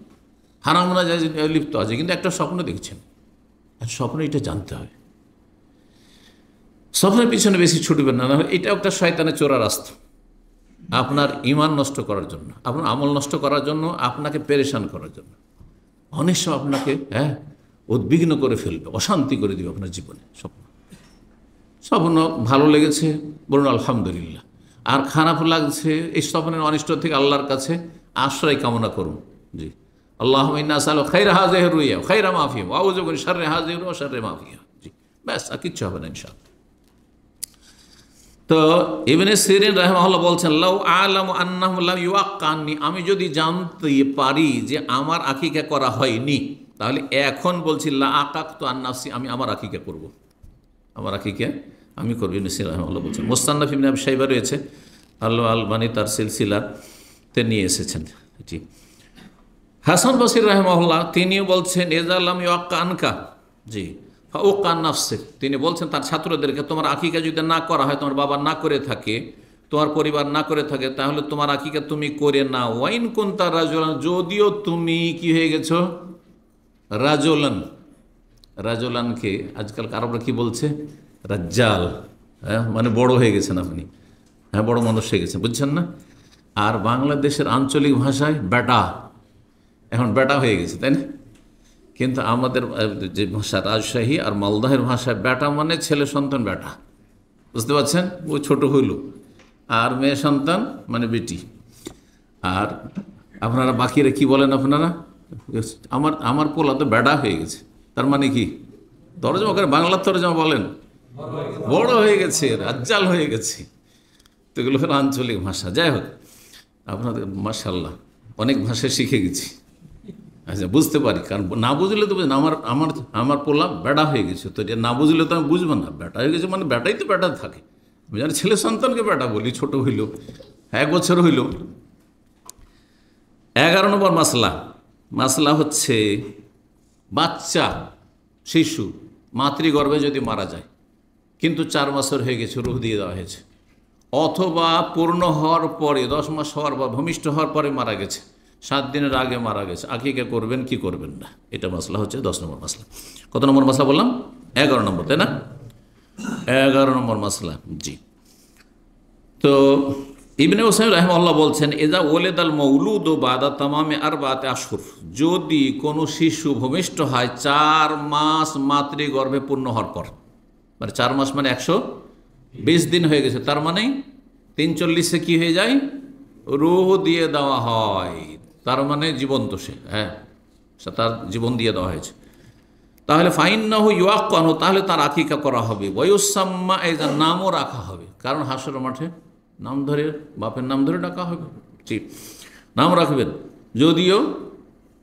হারাম না যায় লিপ্ত আছে, কিন্তু একটা স্বপ্ন দেখছেন। আর স্বপ্ন এটা জানতে হবে, স্বপ্নের পিছনে বেশি ছুটবেন না, এটা একটা শয়তানের চোরা রাস্তা, আপনার ঈমান নষ্ট করার জন্য, আপনার আমল নষ্ট করার জন্য, আপনাকে পেরেশান করার জন্য। অনেক সময় আপনাকে উদ্বিগ্ন করে ফেলবে, অশান্তি করে দিবে আপনার জীবনে। স্বপ্ন ভালো লেগেছে বলুন আলহামদুলিল্লাহ, আর খারাপ লাগছে, এই স্বপ্নের অনিষ্ট থেকে আল্লাহর কাছে আশ্রয় কামনা করুন। জি, আল্লাহুম্মা ইন্না নাসআলুকা খায়রা হাযিহি রুইয়া ওয়া খায়রা মা ফিহা ওয়া আউযু বিকা মিন শাররি হাযিহি রুইয়া ওয়া শাররি মা ফিহা। জি, ব্যাস, আর কিচ্ছু হবে না ইনশাআল্লাহ। তো ইবনে সিরিন রাহিমাহুল্লাহ বলছেন, লাউ আলামু আন্নাহু লা ইউআক্কানি, আমি যদি জানতে পারি যে আমার আকিকা করা হয়নি, তাহলে এখন বলছি লা আকাকতু আন নাফসি, আমি আমার আকিকা করব, আমার আকিকা আমি করব। ইবনে সিরিন রাহিমাহুল্লাহ বলছেন। মুস্তাননাফ ইবনে আবি শাইবা রয়েছে, আল্লাহ আলবানী তার সিলসিলাতে নিয়ে এসেছেন। জি, হাসান বসরি রাহিমাহুল্লাহ তিনিও বলছেন, ইযা লাম ইউআক্কা আনকা, জি ফাউক্কা নাফসিক, তিনি বলছেন তার ছাত্রদেরকে, তোমার আকিকা যদি না করা হয়, তোমার বাবা না করে থাকে, তোমার পরিবার না করে থাকে, তাহলে তোমার আকিকা তুমি করে না। ওয়াইন কুনতা রাজুলান, যদিও তুমি কি হয়ে গেছো রাজুলান, রাজুলানকে আজকাল আরবরা কি বলছে, রাজ্জাল, হ্যাঁ, মানে বড় হয়ে গেছেন আপনি, হ্যাঁ, বড় মানুষ হয়ে গেছেন, বুঝছেন না। আর বাংলাদেশের আঞ্চলিক ভাষায় বেটা, এখন বেটা হয়ে গেছে, তাই না। কিন্তু আমাদের যে ভাষা রাজশাহী আর মালদহের ভাষায় বেটা মানে ছেলে সন্তান বেটা, বুঝতে পারছেন, ও ছোট হইল, আর মেয়ে সন্তান মানে বেটি। আর আপনারা বাকিরা কি বলেন আপনারা, আমার পোলা তো বেটা হয়ে গেছে, তার মানে কি তরজমা করে, বাংলার তরজমা বলেন বড় হয়ে গেছে, রাজ্জাল হয়ে গেছে। তো এগুলো হলো আঞ্চলিক ভাষা। যাই হোক, আপনাদের মাশাআল্লাহ অনেক ভাষা শিখে গেছি। আচ্ছা, বুঝতে পারি, কারণ না বুঝলে তো বুঝলেন, আমার আমার আমার পোলা বেটা হয়ে গেছে, তো এটা না বুঝলে তো আমি বুঝবো না। বেটা হয়ে গেছে মানে বেটাই তো বেটা থাকে, আমি জানি ছেলে সন্তানকে বেটা বলি, ছোট হইল, 1 বছর হইল। 11 নম্বর মাসলা হচ্ছে বাচ্চা শিশু মাতৃগর্ভে যদি মারা যায়, কিন্তু 4 বছর হয়ে গেছে, রূহ দিয়ে দেওয়া হয়েছে, অথবা পূর্ণ হওয়ার পরে 10 মাস হওয়ার পর, ভূমিষ্ঠ হওয়ার পরে মারা গেছে, 7 দিনের আগে মারা গেছে, আকিকা করবেন কি করবেন না, এটা মাসলা হচ্ছে 10 নম্বর মাসলা। কত নম্বর মাসলা বললাম? 11 নম্বর, তাই না? 11 নম্বর মাসলা। জি, তো ইবনে উসাইম রাহিমাহুল্লাহ বলছেন, এজা ওলেদাল মৌলুদ বাদা তামামে আরবাতে আশহুর, যদি কোনো শিশু ভূমিষ্ঠ হয় 4 মাস মাতৃগর্ভে পূর্ণ হওয়ার পর, মানে 4 মাস মানে 120 দিন হয়ে গেছে, তার মানে 340-এ কি হয়ে যায়, রূহ দিয়ে দেওয়া হয়, তার মানে জীবন্ত সে, হ্যাঁ, তার জীবন দিয়ে দেওয়া হয়েছে। তাহলে ফাইন্নাহু ইউআক্কানু, তাহলে তার আকিকা করা হবে, ওয়ায়ুসাম্মা, এই যার নামও রাখা হবে, কারণ হাসর মাঠে নাম ধরে, বাপের নাম ধরে ডাকা হবে। জি, নাম রাখবেন, যদিও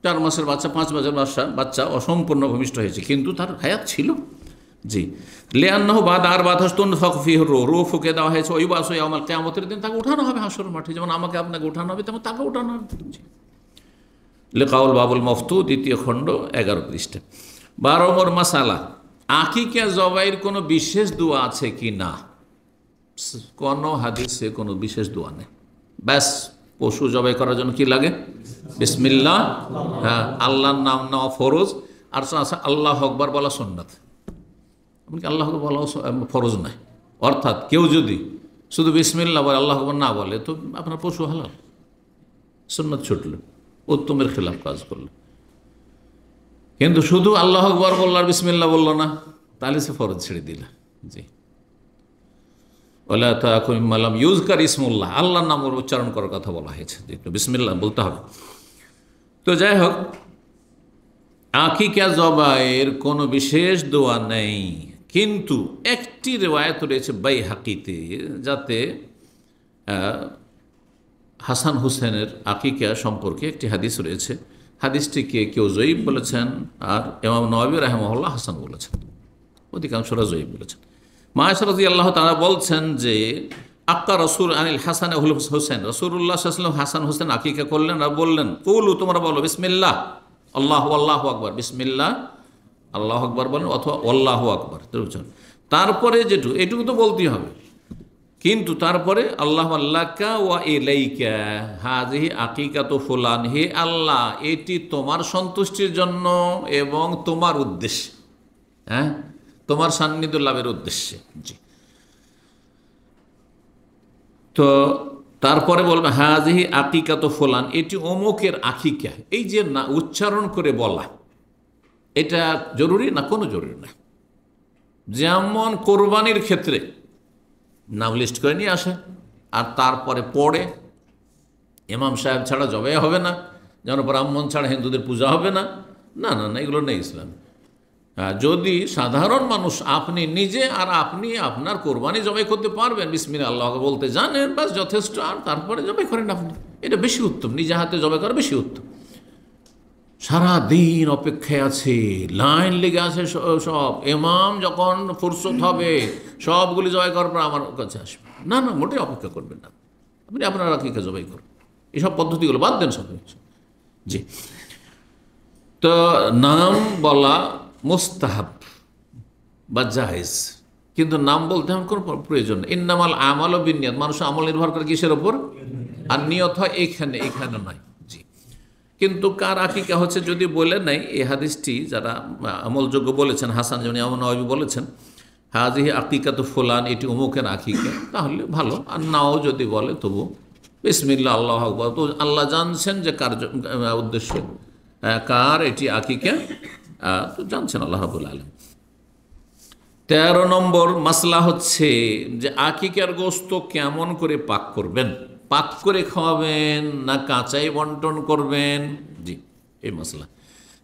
4 মাসের বাচ্চা, 5 মাসের বাচ্চা অসম্পূর্ণ ভূমিষ্ঠ হয়েছে, কিন্তু তার হায়াত ছিল। জি, লিআন্নাহু বাদ আর বাধাস্তুন ফিহি রূহ ফুঁকে দেওয়া হয়েছে, ওই বাস ইয়াউমাল কিয়ামতের দিন তাকে উঠানো হবে হাসর মাঠে, যেমন আমাকে আপনাকে উঠানো হবে, তেমন তাকে উঠানো হবে। লিকাউল বাবুল মফতু, 2য় খণ্ড, 11 পৃষ্ঠা। 12 নম্বর মাসালা, আকিকা জবাইয়ের কোনো বিশেষ দোয়া আছে কি না? কোনো হাদিসে কোনো বিশেষ দোয়া নেই। ব্যাস, পশু জবাই করার জন্য কি লাগে? বিসমিল্লাহ, হ্যাঁ, আল্লাহর নাম নেওয়া ফরজ, আর আল্লাহ আকবার বলা সুন্নাত। এমনকি আল্লাহ আকবার বলা ফরজ নয়, অর্থাৎ কেউ যদি শুধু বিসমিল্লাহ বলে, আল্লাহ আকবার না বলে, তো আপনার পশু হালাল, সুন্নাত ছুটল, উত্তমের খেলাফ কাজ করলো। কিন্তু শুধু আল্লাহ আকবার বলল আর বিসমিল্লাহ বললো না, তাহলে সে ফরজ ছেড়ে দিল। জি, ওয়ালা তাকুম মিম্মা লাম ইউযকার ইসমুল্লাহ, আল্লাহর নাম উচ্চারণ করার কথা বলা হয়েছে, একটু বিসমিল্লাহ বলতে হবে। তো যাই হোক, আকিকা জবাইয়ের কোনো বিশেষ দোয়া নেই, কিন্তু একটি রিওয়ায়াত রয়েছে বাইহাকিতে, যাতে হাসান হুসেনের আকিকা সম্পর্কে একটি হাদিস রয়েছে। হাদিসটিকে কেউ জয়ীব বলেছেন, আর ইমাম নওয়াবী রাহিমাহুল্লাহ হাসান বলেছেন, অধিকাংশরা জয়ীব বলেছেন। মা আয়েশা রাদিয়াল্লাহু তাআলা বলছেন যে, আক্কা রসুল আনিল হাসান হুল হোসেন, রসুল্লাহ সাল্লাল্লাহু আলাইহি ওয়াসাল্লাম হাসান হোসেন আকিকা করলেন আর বললেন, কুলু, তোমরা বলো বিসমিল্লাহ আল্লাহু আল্লাহু আকবার, বিসমিল্লাহ আল্লাহু আকবার বলেন, অথবা আল্লাহু আকবার। তারপরে এটুকু তো বলতেই হবে, কিন্তু তারপরে আল্লাহ আল্লাহকা ওয়া ইলাইকা হাযিহি আকিকাতু ফুলান, হে আল্লাহ, এটি তোমার সন্তুষ্টির জন্য এবং তোমার উদ্দেশ্যে, হ্যাঁ, তোমার সান্নিধ্য লাভের উদ্দেশ্যে। জি, তো তারপরে বলবে হাযিহি আকিকাতু ফুলান, এটি অমুকের আকিকা। এই যে না উচ্চারণ করে বলা, এটা জরুরি না? কোনো জরুরি না। যেমন কোরবানির ক্ষেত্রে নাম লিস্ট করে নিয়ে আসে, আর তারপরে পড়ে, ইমাম সাহেব ছাড়া জবাই হবে না, যেন ব্রাহ্মণ ছাড়া হিন্দুদের পূজা হবে না, না না না, এগুলো নেই ইসলাম। যদি সাধারণ মানুষ আপনি নিজে আর আপনি আপনার কোরবানি জবাই করতে পারবেন, বিসমিল্লাহ আল্লাহ বলতে জানেন, বাস যথেষ্ট, আর তারপরে জবাই করেন আপনি, এটা বেশি উত্তম। নিজে হাতে জবাই করা বেশি উত্তম। সারা দিন অপেক্ষায় আছে, লাইন লেগে আছে সব, ইমাম যখন ফুরসত হবে সবগুলি জবাই করার পর আমার কাছে আসবে, না না, মোটেই অপেক্ষা করবেন না, আপনি আপনার আকিকা জবাই করুন। এইসব পদ্ধতিগুলো বাদ দেন সব। জি, তো নাম বলা মুস্তাহাব বা জায়েজ, কিন্তু নাম বলতে আমার কোনো প্রয়োজন নেই। ইন্নামাল আমাল ও বিনিয়ত, মানুষ আমল নির্ভর করে কিসের ওপর? আর নিয়ত হয় এখানে, এখানে নয়। জি, কিন্তু কার আকিকা হচ্ছে যদি বলে নাই, এই হাদিসটি যারা আমলযোগ্য বলেছেন, হাসান যেমন এমন নবী বলেছেন হাজিহি আকিকা তো ফুলান, এটি অমুকের আকিকা, তাহলে ভালো। আর নাও যদি বলে তবু বিসমিল্লাহ আল্লাহু আকবার, তো আল্লাহ জানছেন যে কার উদ্দেশ্য, কার এটি আকিকা, তো জানছেন আল্লাহ রাব্বুল আলামিন। 13 নম্বর মাসলা হচ্ছে যে আকিকার গোশত কেমন করে পাক করবেন, পাক করে খাওয়াবেন না কাঁচাই বন্টন করবেন। জি, এই মাসলা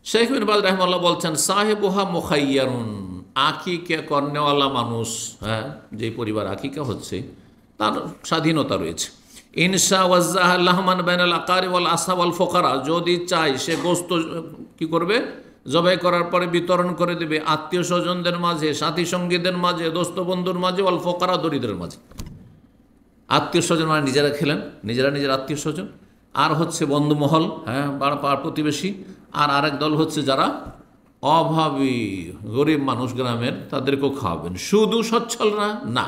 শেখ বিন বাজ রাহিমাহুল্লাহ বলছেন সাহেবুহা মুখাইয়ারুন, আকিকা করনেওয়ালা মানুষ, যে পরিবার আকিকা হচ্ছে তার স্বাধীনতা রয়েছে। ইনশা ওয়াজ্জাহ লাহমান বাইনাল আকারি ওয়াল আসহাব ওয়াল ফুকারা, যদি চাই সে গোশত কি করবে, জবাই করার পরে বিতরণ করে দেবে আত্মীয় স্বজনদের মাঝে, সাথী সঙ্গীদের মাঝে, দোস্ত বন্ধুর মাঝে, ওয়াল ফুকারা, দরিদ্রের মাঝে। আত্মীয় স্বজন মানে নিজেরা খেলেন, নিজেরা নিজের আত্মীয় স্বজন, আর হচ্ছে বন্ধুমহল, পাড়া প্রতিবেশী, আর আরেক দল হচ্ছে যারা অভাবী গরিব মানুষ গ্রামের, তাদেরকেও খাওয়াবেন। শুধু সচ্ছলরা না,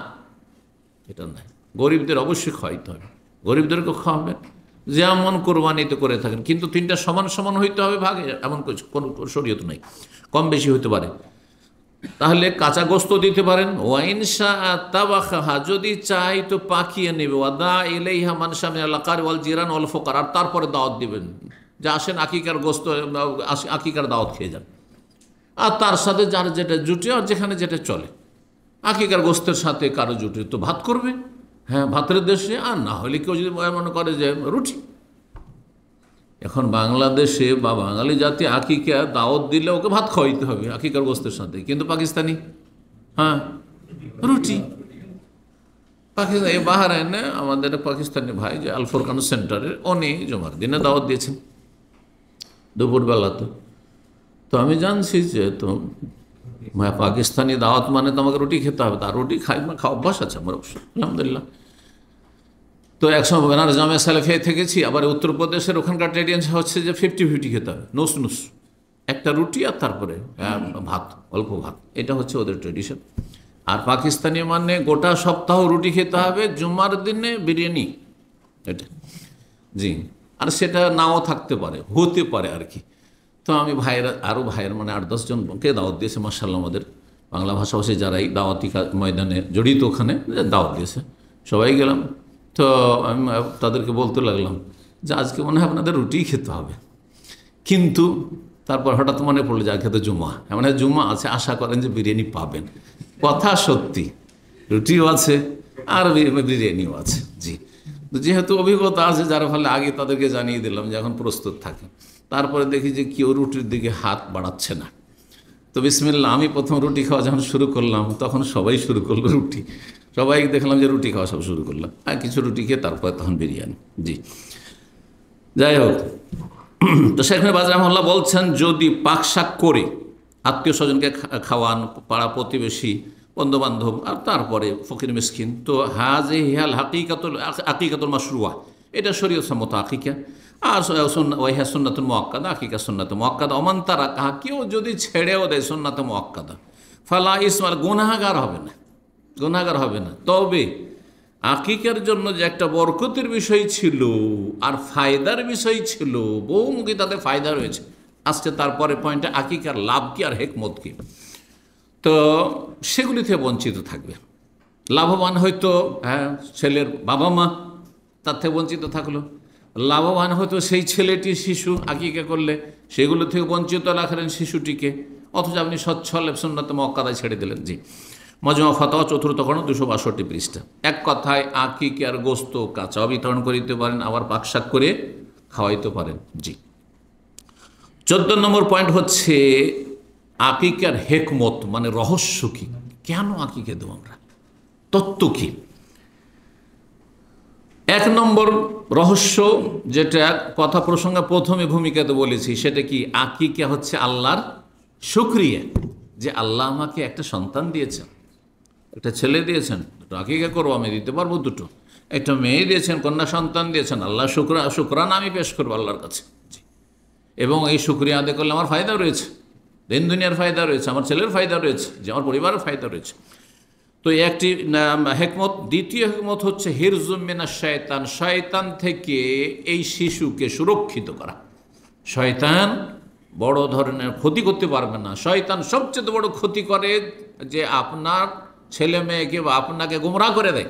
এটা নয়, গরিবদের অবশ্যই খাওয়াইতে হবে, গরিবদেরকেও খাওয়াবেন, যেমন কোরবানিতে করে থাকেন, কিন্তু 3টা সমান সমান হইতে হবে ভাগে, এমন কোনো শরীয়ত নাই, কম বেশি হইতে পারে। তাহলে কাঁচা গোস্ত দিতে পারেন। ওয়াইনশা তাবাখাহা, যদি চাই তো পাকিয়ে নেবে। ওয়াদা ইলাইহা মান শামিল আকার ওয়াল জিরান ওয়াল ফুকারা, আর তারপরে দাওয়াত দিবেন যে আসেন আকিকার গোস্ত, আকিকার দাওয়াত খেয়ে যান, আর তার সাথে যার যেটা জুটে আর যেখানে যেটা চলে। আকিকার গোস্তের সাথে কারো জুটে তো ভাত করবে, ভাতের দেশে, আর না হলে কেউ যদি মনে করে যে রুটি। এখন বাংলাদেশে বা বাঙালি জাতি আকিকা দাওয়াত দিলে ওকে ভাত খাওয়াইতে হবে আকিকার গোস্তের সাথে, কিন্তু পাকিস্তানি রুটি। পাকিস্তান এই বাহারাইনে আমাদের পাকিস্তানি ভাই যে আল ফুরকান সেন্টারের, উনি জুমার দিনে দাওয়াত দিয়েছেন দুপুরবেলাতে। তো আমি জানছি যে তো পাকিস্তানি দাওয়াত মানে তো আমাকে রুটি খেতে হবে, তার রুটি খাওয়া অভ্যাস আছে আমার অবশ্য, আলহামদুলিল্লাহ। তো একসময় বেনারস জামিয়া সালেফিয়ায় থেকেছি, আবার উত্তরপ্রদেশের ওখানকার ট্রেডিশন হচ্ছে যে 50-50 খেতে হবে, নুস নুস, একটা রুটি আর তারপরে ভাত, অল্প ভাত, এটা হচ্ছে ওদের ট্রেডিশন। আর পাকিস্তানি মানে গোটা সপ্তাহ রুটি খেতে হবে, জুমার দিনে বিরিয়ানি, এটা। জি, আর সেটা নাও থাকতে পারে, হতে পারে আর কি। তো আমি ভাইয়েরা, আরও ভাইয়ের মানে 8-10 জনকে দাওয়াত দিয়েছে মাশাআল্লাহ, আমাদের বাংলা ভাষাভাষী যারাই দাওয়াতি ময়দানে জড়িত, ওখানে দাওয়াত দিয়েছে, সবাই গেলাম। তো আমি তাদেরকে বলতে লাগলাম যে আজকে মনে হয় আপনাদের রুটিই খেতে হবে, কিন্তু তারপর হঠাৎ মনে পড়লো যে আজকে তো জুমা, মানে জুমা আছে, আশা করেন যে বিরিয়ানি পাবেন। কথা সত্যি, রুটিও আছে আর বিরিয়ানিও আছে। জি, যেহেতু অভিজ্ঞতা আছে, যার ফলে আগে তাদেরকে জানিয়ে দিলাম যে এখন প্রস্তুত থাকে। তারপরে দেখি যে কেউ রুটির দিকে হাত বাড়াচ্ছে না, তো বিসমিল্লাহ, আমি প্রথম রুটি খাওয়া যখন শুরু করলাম তখন সবাই শুরু করলো রুটি, সবাই দেখলাম যে রুটি খাওয়া সব শুরু করলাম, আর কিছু রুটি খেয়ে তারপরে তখন বিরিয়ানি। জি, যাই হোক, তো সেখানে বাজ রাহমাহুল্লাহ বলছেন যদি পাকশাক করে আত্মীয় স্বজনকে খাওয়ান, পাড়া প্রতিবেশী, বন্ধুবান্ধব, আর তারপরে ফকির মিসকিন, তো হাজে হিয়াল আকিকাতুল মাশরুয়া, এটা শরীয়ত সম্মত আকিকা। আর ওয়াইহা সুন্নাতুল মুআক্কাদা, আকিকা সুন্নাত মুআক্কাদা। ওমান তারা কাহা, কেউ যদি ছেড়েও দেয় সুন্নাত মুআক্কাদা, ফালা ইসমাল, গুনাহগার হবে না, গুনাহগার হবে না। তবে আকিকার জন্য যে একটা বরকতের বিষয় ছিল আর ফায়দার বিষয় ছিল, বহুমুখী তাতে ফায়দা রয়েছে। আজকে তারপরে পয়েন্টে আকিকার লাভ কি আর হেকমত কি, তো সেগুলি থেকে বঞ্চিত থাকবে। লাভবান হয়তো ছেলের বাবা মা, তার থেকে বঞ্চিত থাকলো। লাভবান হয়তো সেই ছেলেটি, শিশু আকিকা করলে সেগুলো থেকে বঞ্চিত রাখলেন শিশুটিকে, অথচ আপনি সচ্ছল সুন্নাত মুআক্কাদায় ছেড়ে দিলেন। জি, মজমা ফাতাওয়া চতুর্থ খণ্ড 262 পৃষ্ঠা। এক কথায় আকিকার গোস্ত কাঁচাও বিতরণ করিতে পারেন, আবার পাকশাক করে খাওয়াইতে পারেন। জি। 14 নম্বর পয়েন্ট হচ্ছে আকিকার হেকমত, মানে রহস্য কি, কেন আকিকা দেব আমরা, তত্ত্ব কি। এক নম্বর রহস্য, যেটা কথা প্রসঙ্গে প্রথমে ভূমিকাতে বলেছি, সেটা কি, আকিকা হচ্ছে আল্লাহর শুকরিয়া যে আল্লাহ আমাকে একটা সন্তান দিয়েছেন, একটা ছেলে দিয়েছেন, দুটো আকিকা করবো, আমি দিতে পারবো দুটো। একটা মেয়ে দিয়েছেন, কন্যা সন্তান দিয়েছেন, আল্লাহ শুকরানা আমি পেশ করবো আল্লাহর কাছে। এবং এই শুকরিয়া আদায় করলে আমার ফায়দা রয়েছে, দিন দুনিয়ার ফায়দা রয়েছে, আমার ছেলের ফায়দা রয়েছে, যে আমার পরিবারের ফায়দা রয়েছে। তো একটি হেকমত। দ্বিতীয় হেকমত হচ্ছে হিরজুম মিনাশ শয়তান, শয়তান থেকে এই শিশুকে সুরক্ষিত করা। শয়তান বড় ধরনের ক্ষতি করতে পারবে না। শয়তান সবচেয়ে বড় ক্ষতি করে যে আপনার ছেলে মেয়েকে বা আপনাকে গুমরাহ করে দেয়।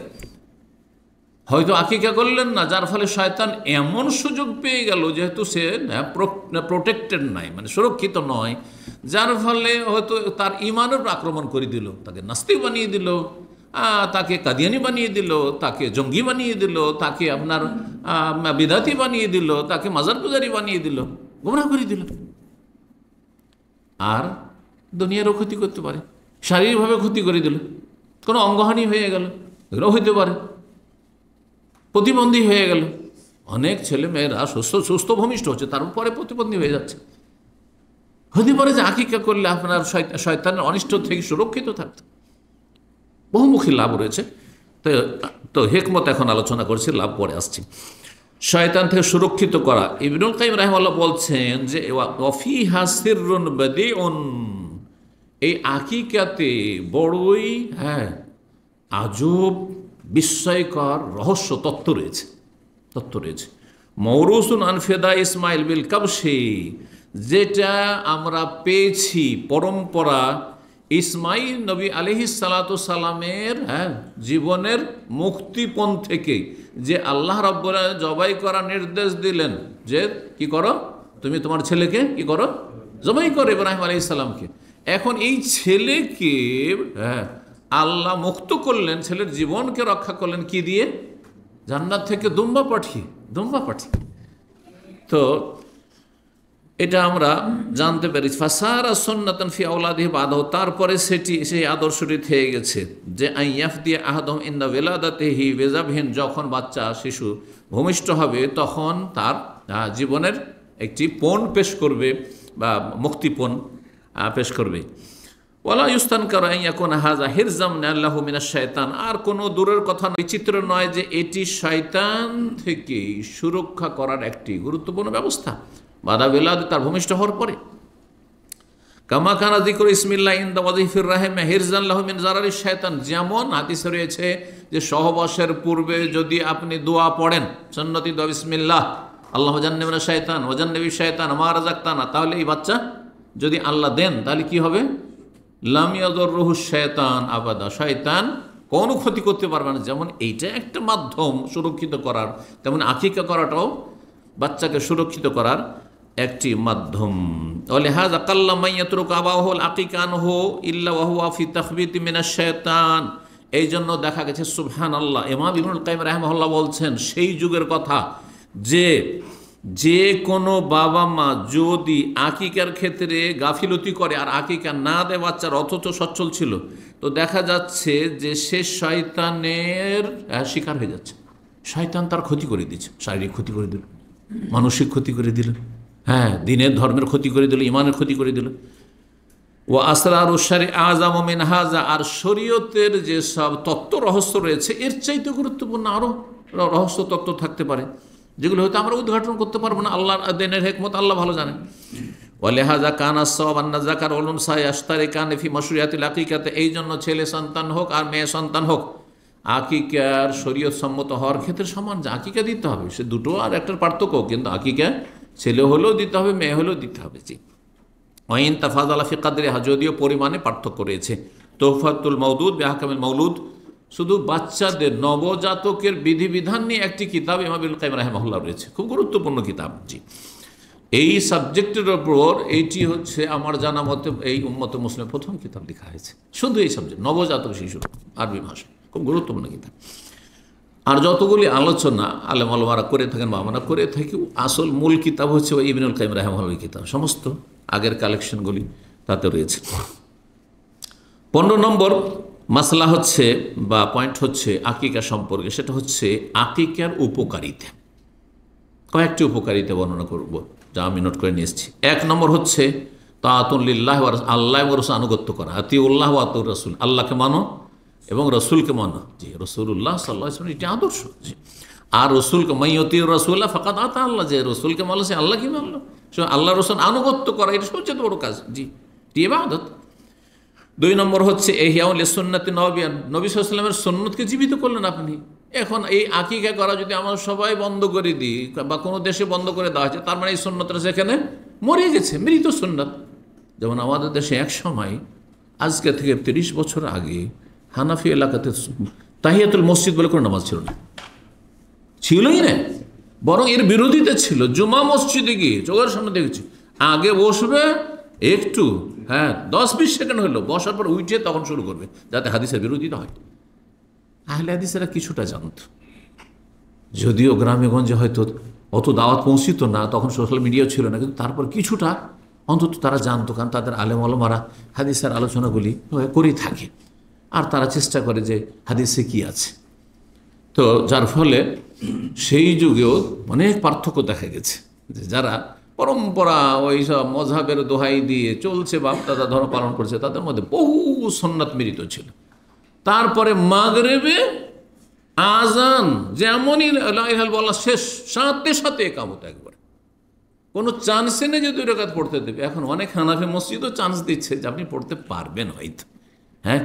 হয়তো আকিকা করলেন না, যার ফলে শয়তান এমন সুযোগ পেয়ে গেল, যেহেতু সে প্রোটেক্টেড নাই, মানে সুরক্ষিত নয়, যার ফলে হয়তো তার ইমানের আক্রমণ করে দিল, তাকে নাস্তিক বানিয়ে দিল, তাকে কাদিয়ানি বানিয়ে দিল, তাকে জঙ্গি বানিয়ে দিল, তাকে আপনার বিদাতি বানিয়ে দিল, তাকে মাজার পূজারি বানিয়ে দিল, গুমরাহ করে দিল। আর দুনিয়ারও ক্ষতি করতে পারে, শারীরিকভাবে ক্ষতি করে দিল, কোনো অঙ্গহানি হয়ে গেল, এগুলো হইতে পারে, প্রতিবন্ধী হয়ে গেল। অনেক ছেলে মেয়েরা সুস্থ ভূমিষ্ঠ হচ্ছে, তারপরে প্রতিবন্ধী হয়ে যাচ্ছে। হতে পারে যে আকিকা করলে আপনার শয়তানের অনিষ্ট থেকে সুরক্ষিত থাকতে বহুমুখী লাভ রয়েছে। তো হেকমত এখন আলোচনা করছি, লাভ পরে আসছি। শয়তান থেকে সুরক্ষিত করা, ইবনুল কাইয়িম রাহিমাহুল্লাহ বলছেন যে ওয়াফিহা সিররুন বাদিউন, এই আকিকাতে বড়ই আজব বিস্ময়কর রহস্য তত্ত্ব রয়েছে। মৌরুসুন আনফেদা ইসমাইল বিল কাবশি, যেটা আমরা পেয়েছি পরম্পরা ইসমাইল নবী আলাইহিস সালাতু সালামের জীবনের মুক্তিপণ থেকে, যে আল্লাহ রাব্বুল আলামিন জবাই করার নির্দেশ দিলেন যে কি করো, তুমি তোমার ছেলেকে কি করো, জবাই করো ইব্রাহিম আলাইহিস সালামকে। এখন এই ছেলেকে আল্লাহ মুক্ত করলেন, ছেলের জীবনকে রক্ষা করলেন কি দিয়ে, জান্নাত থেকে দুম্বা পাঠিয়ে। তো এটা আমরা জানতে পারি। ফাসারা সুন্নাতান ফি আওলাদিহি বাদাহু, তারপরে সেই আদর্শটি থেকে গেছে যে আইয়াফদিয়া আহাদুহুম ইনদা ওয়ালাদাতিহি বিযাবহিন, যখন বাচ্চা শিশু ভূমিষ্ঠ হবে তখন তার জীবনের একটি পণ পেশ করবে বা মুক্তিপণ পেশ করবে। ওয়ালা ইউস্তানকারু আন ইয়াকুনা হাযা হিরজাম লাহু মিনাশ শায়তান, আর কোনো দূরের কথা বিচিত্র নয় যে এটি শয়তান থেকে সুরক্ষা করার একটি গুরুত্বপূর্ণ ব্যবস্থা বাদা বেলাদ, তার ভূমিষ্ঠ হওয়ার পরে। কামা কানা যিকরু ইসমিল্লাহ ইনদা ওয়াযিফির রাহিম হিরজান লাহু মিন জারারি শায়তান, যেমন হাদিসে রয়েছে যে সহবাসের পূর্বে যদি আপনি দোয়া পড়েন, সুন্নতি দোয়া বিসমিল্লাহ আল্লাহুম্মা জান্নিবনা শায়তান ওয়া জান্নিবিশ শায়তান মা রাযাকতানা, তাহলে এই বাচ্চা যদি আল্লাহ দেন তাহলে কি হবে, লাম ইয়াদুররুহু শায়তান আবাদা, শয়তান কোনো ক্ষতি করতে পারবে না। যেমন এইটা একটা মাধ্যম সুরক্ষিত করার, তেমন আকিকা করাটাও বাচ্চাকে সুরক্ষিত করার একটি মাধ্যম। ওয়ালিহাযা কাল্লা মান ইয়াতরুকু আবাহুল আকিকা আনহু ইল্লা ওয়া হুয়া ফি তাখবীতি মিনাশ শায়তান, এই জন্য দেখা গেছে সুবহানাল্লাহ, ইমাম ইবনুল কাইয়িম রাহিমাহুল্লাহ বলছেন সেই যুগের কথা যে কোনো বাবা মা যদি আকিকার ক্ষেত্রে গাফিলতি করে আর আকিকা না দেয় বাচ্চার, অথচ সচ্ছল ছিল, তো দেখা যাচ্ছে যে সে শয়তানের শিকার হয়ে যাচ্ছে। শয়তান তার ক্ষতি করে দিচ্ছে, শারীরিক ক্ষতি করে দিল, মানসিক ক্ষতি করে দিল, দিনের ধর্মের ক্ষতি করে দিল, ইমানের ক্ষতি করে দিল। ও আসরারু শারি আযামু মিন হাযা, আর শরীয়তের যে সব তত্ত্ব রহস্য রয়েছে এর চাইতে গুরুত্বপূর্ণ আরও রহস্য তত্ত্ব থাকতে পারে, যেগুলো হয়তো আমরা উদ্ঘাটন করতে পারবো না। আল্লাহর দিনের হিকমত আল্লাহ ভালো জানেন। ওয়ালিহাযা কানা সাওয়াব আন্না যাকার ওয়াল উনসা ইয়াশতারিকান ফি মাশরুইয়াতিল আকিকাতে, এই জন্য ছেলে সন্তান হোক আর মেয়ে সন্তান হোক আকিকার শরীয়ত সম্মত হওয়ার ক্ষেত্রে সমান, যে আকিকা দিতে হবে, সে দুটো আর একটার পার্থক্য, কিন্তু আকিকা ছেলে হলেও দিতে হবে, মেয়ে হলেও দিতে হবে। জি, ওয়াইন তাফাদালা ফি কদরিহা, যদিও পরিমাণে পার্থক্য রয়েছে। তোহফাতুল মাউদুদ বিআহকামিল মাউলুদ, শুধু বাচ্চাদের নবজাতকের বিধিবিধান নিয়ে একটি কিতাব ইমাম ইবনুল কাইয়িম রাহিমাহুল্লাহ রয়েছে, খুব গুরুত্বপূর্ণ কিতাব। জি, এই সাবজেক্টের ওপর এইটি হচ্ছে আমার জানা মতে এই উম্মতে মুসলিমের প্রথম কিতাব লেখা হয়েছে, শুধু এই সাবজেক্ট, নবজাতক শিশু, আরবি ভাষায়, খুব গুরুত্বপূর্ণ কিতাব। আর যতগুলি আলোচনা আলেম ওলামারা করে থাকেন বা আমরা করে থাকি, আসল মূল কিতাব হচ্ছে ওই ইবনুল কাইয়িম রাহিমাহুল্লাহর কিতাব, সমস্ত আগের কালেকশনগুলি তাতে রয়েছে। 15 নম্বর মাসলা হচ্ছে বা পয়েন্ট হচ্ছে আকিকা সম্পর্কে, সেটা হচ্ছে আকিকার উপকারিতা। কয়েকটি উপকারিতা বর্ণনা করব, যা আমি নোট করে নিয়ে এসেছি। 1 নম্বর হচ্ছে তাআতুন লিল্লাহি ওয়া রাসূল, আল্লাহ এবং রাসূল আনুগত্য করা, আতিউল্লাহ ওয়া আতিউর রাসূল, আল্লাহকে মানো এবং রসুলকে মানো। জি, রসুল্লাহ সাল্লাল্লাহু আলাইহি ওয়াসাল্লাম এটি আদর্শ। জি, আর রসুলকে মাইয়ুতিউর রাসূলা ফাকাদ আতা আল্লাহ, যে রসুলকে মানলো সে আল্লাহ কি মানলো, সে আল্লাহ রসুল আনুগত্য করা, এটা সবচেয়ে বড় কাজ। জি, এটি ইবাদত। 2 নম্বর হচ্ছে ইহইয়াউল সুন্নাতি নববিয়ান, নবী সাল্লাল্লাহু আলাইহি ওয়াসাল্লামের সুন্নতকে জীবিত করলেন আপনি। এখন এই আকিকা করা যদি আমরা সবাই বন্ধ করে দিই বা কোনো দেশে বন্ধ করে দেওয়া হয়েছে, তার মানে এই সুন্নতটা সেখানে মরে গেছে, মৃত সুন্নত। যেমন আমাদের দেশে এক সময়, আজকে থেকে 30 বছর আগে, হানাফি এলাকাতে তাহিয়াতুল মসজিদ বলে কোনো নামাজ ছিল না, ছিলই না, বরং এর বিরোধিতা ছিল। জুমা মসজিদে গিয়ে চোখের সামনে দেখেছি, আগে বসবে একটু, 10-20 সেকেন্ড হলো, বসার পর উঠে তখন শুরু করবে, যাতে হাদিসের বিরোধিতা হয়। আহলে হাদিসেরা কিছুটা জানত, যদিও গ্রামে গঞ্জে হয়তো অত দাওয়াত পৌঁছিত না, তখন সোশ্যাল মিডিয়াও ছিল না, কিন্তু তারপর কিছুটা অন্তত তারা জানতো, কারণ তাদের আলেম ওলামারা হাদিসের আলোচনাগুলি করেই থাকে, আর তারা চেষ্টা করে যে হাদিসে কি আছে। তো যার ফলে সেই যুগেও অনেক পার্থক্য দেখা গেছে, যে যারা পরম্পরা ওই সব মযহাবের দোহাই দিয়ে চলছে, বাপ দাদা ধর্ম পালন করছে, তাদের মধ্যে বহু সুন্নাত মিলিত ছিল। তারপরে মাগরিবে আজান যেমনই লা ইলাহা ইল্লাল্লাহ শেষ, সাথে সাথে ইকামত, একবারে কোনো চান্সে নেই যে 2 রাকাত পড়তে দেবে। এখন অনেক হানাফি মসজিদও চান্স দিচ্ছে যে আপনি পড়তে পারবেন হয়তো,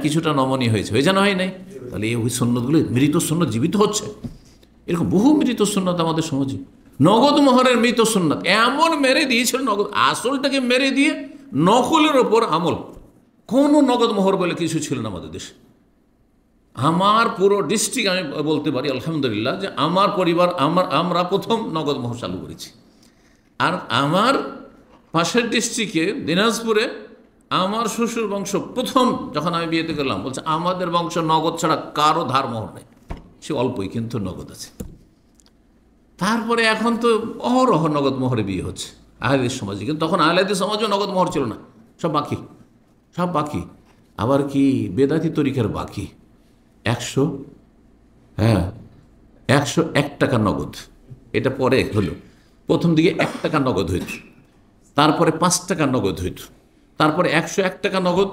কিছুটা নমনীয় হয়েছে, হয়ে জানা হয় নাই। তাহলে এই সুন্নতগুলো, মৃত সুন্নত জীবিত হচ্ছে। এরকম বহু মৃত সুন্নত আমাদের সমাজে। নগদ মোহরের মৃত সুন্নত এমন মেরে দিয়েছিল, নগদ আসলটাকে মেরে দিয়ে নকলের ওপর আমল। কোনো নগদ মোহর বলে কিছু ছিল না আমাদের দেশে। আমার পুরো ডিস্ট্রিক্ট আমি বলতে পারি আলহামদুলিল্লাহ যে আমার পরিবার, আমরা প্রথম নগদ মোহর চালু করেছি। আর আমার পাশের ডিস্ট্রিক্টে দিনাজপুরে আমার শ্বশুর বংশ প্রথম, যখন আমি বিয়েতে গেলাম, বলছে আমাদের বংশ নগদ ছাড়া কারো ধার মোহর নেই, সে অল্পই কিন্তু নগদ আছে। তারপরে এখন তো অহরহ নগদ মোহরে বিয়ে হচ্ছে আহলেদের সমাজে, কিন্তু তখন আহলেদের সমাজেও নগদ মোহর ছিল না, সব বাকি, সব বাকি। আবার কি বেদাতি তরিকার বাকি 101 টাকা নগদ, এটা পরে হলো। প্রথম দিকে 1 টাকা নগদ হইত, তারপরে 5 টাকা নগদ হইত, তারপরে 101 টাকা নগদ,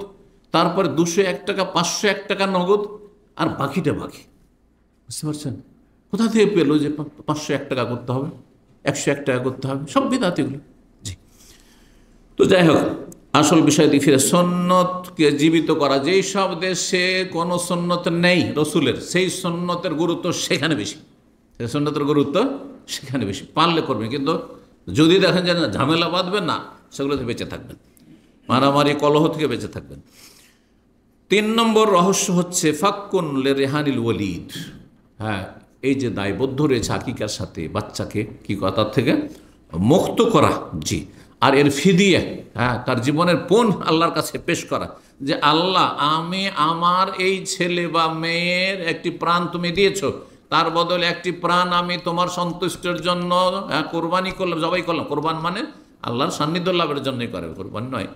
তারপরে 201 টাকা, 501 টাকা নগদ, আর বাকিটা বাকি। বুঝতে পারছেন কোথা থেকে পেলো যে 501 টাকা করতে হবে, 101 টাকা করতে হবে? সব বিদাতিগুলো। জি, তো যাই হোক, আসল বিষয় দিকে ফিরে, সুন্নতকে জীবিত করা। যেই সব দেশে কোনো সুন্নত নেই রসুলের, সেই সুন্নতের গুরুত্ব সেখানে বেশি, সেই সুন্নতের গুরুত্ব সেখানে বেশি। পারলে করবেন, কিন্তু যদি দেখেন যে ঝামেলা বাঁধবেন না, সেগুলোতে বেঁচে থাকবেন, মারামারি কলহ থেকে বেঁচে থাকবেন। 3 নম্বর রহস্য হচ্ছে ফাক্কুন রেহানিল ওয়ালিদ। এই যে দায়বদ্ধ রয়েছে আকিকার সাথে, বাচ্চাকে কি কথা থেকে মুক্ত করা। জি, আর এর ফিদিয়া, তার জীবনের পণ আল্লাহর কাছে পেশ করা, যে আল্লাহ, আমি আমার এই ছেলে বা মেয়ের একটি প্রাণ তুমি দিয়েছো, তার বদলে একটি প্রাণ আমি তোমার সন্তুষ্টের জন্য কোরবানি করলাম, জবাই করলাম। কোরবান মানে আল্লাহর সান্নিধ্য লাভের জন্যই করে, কোরবান নয়।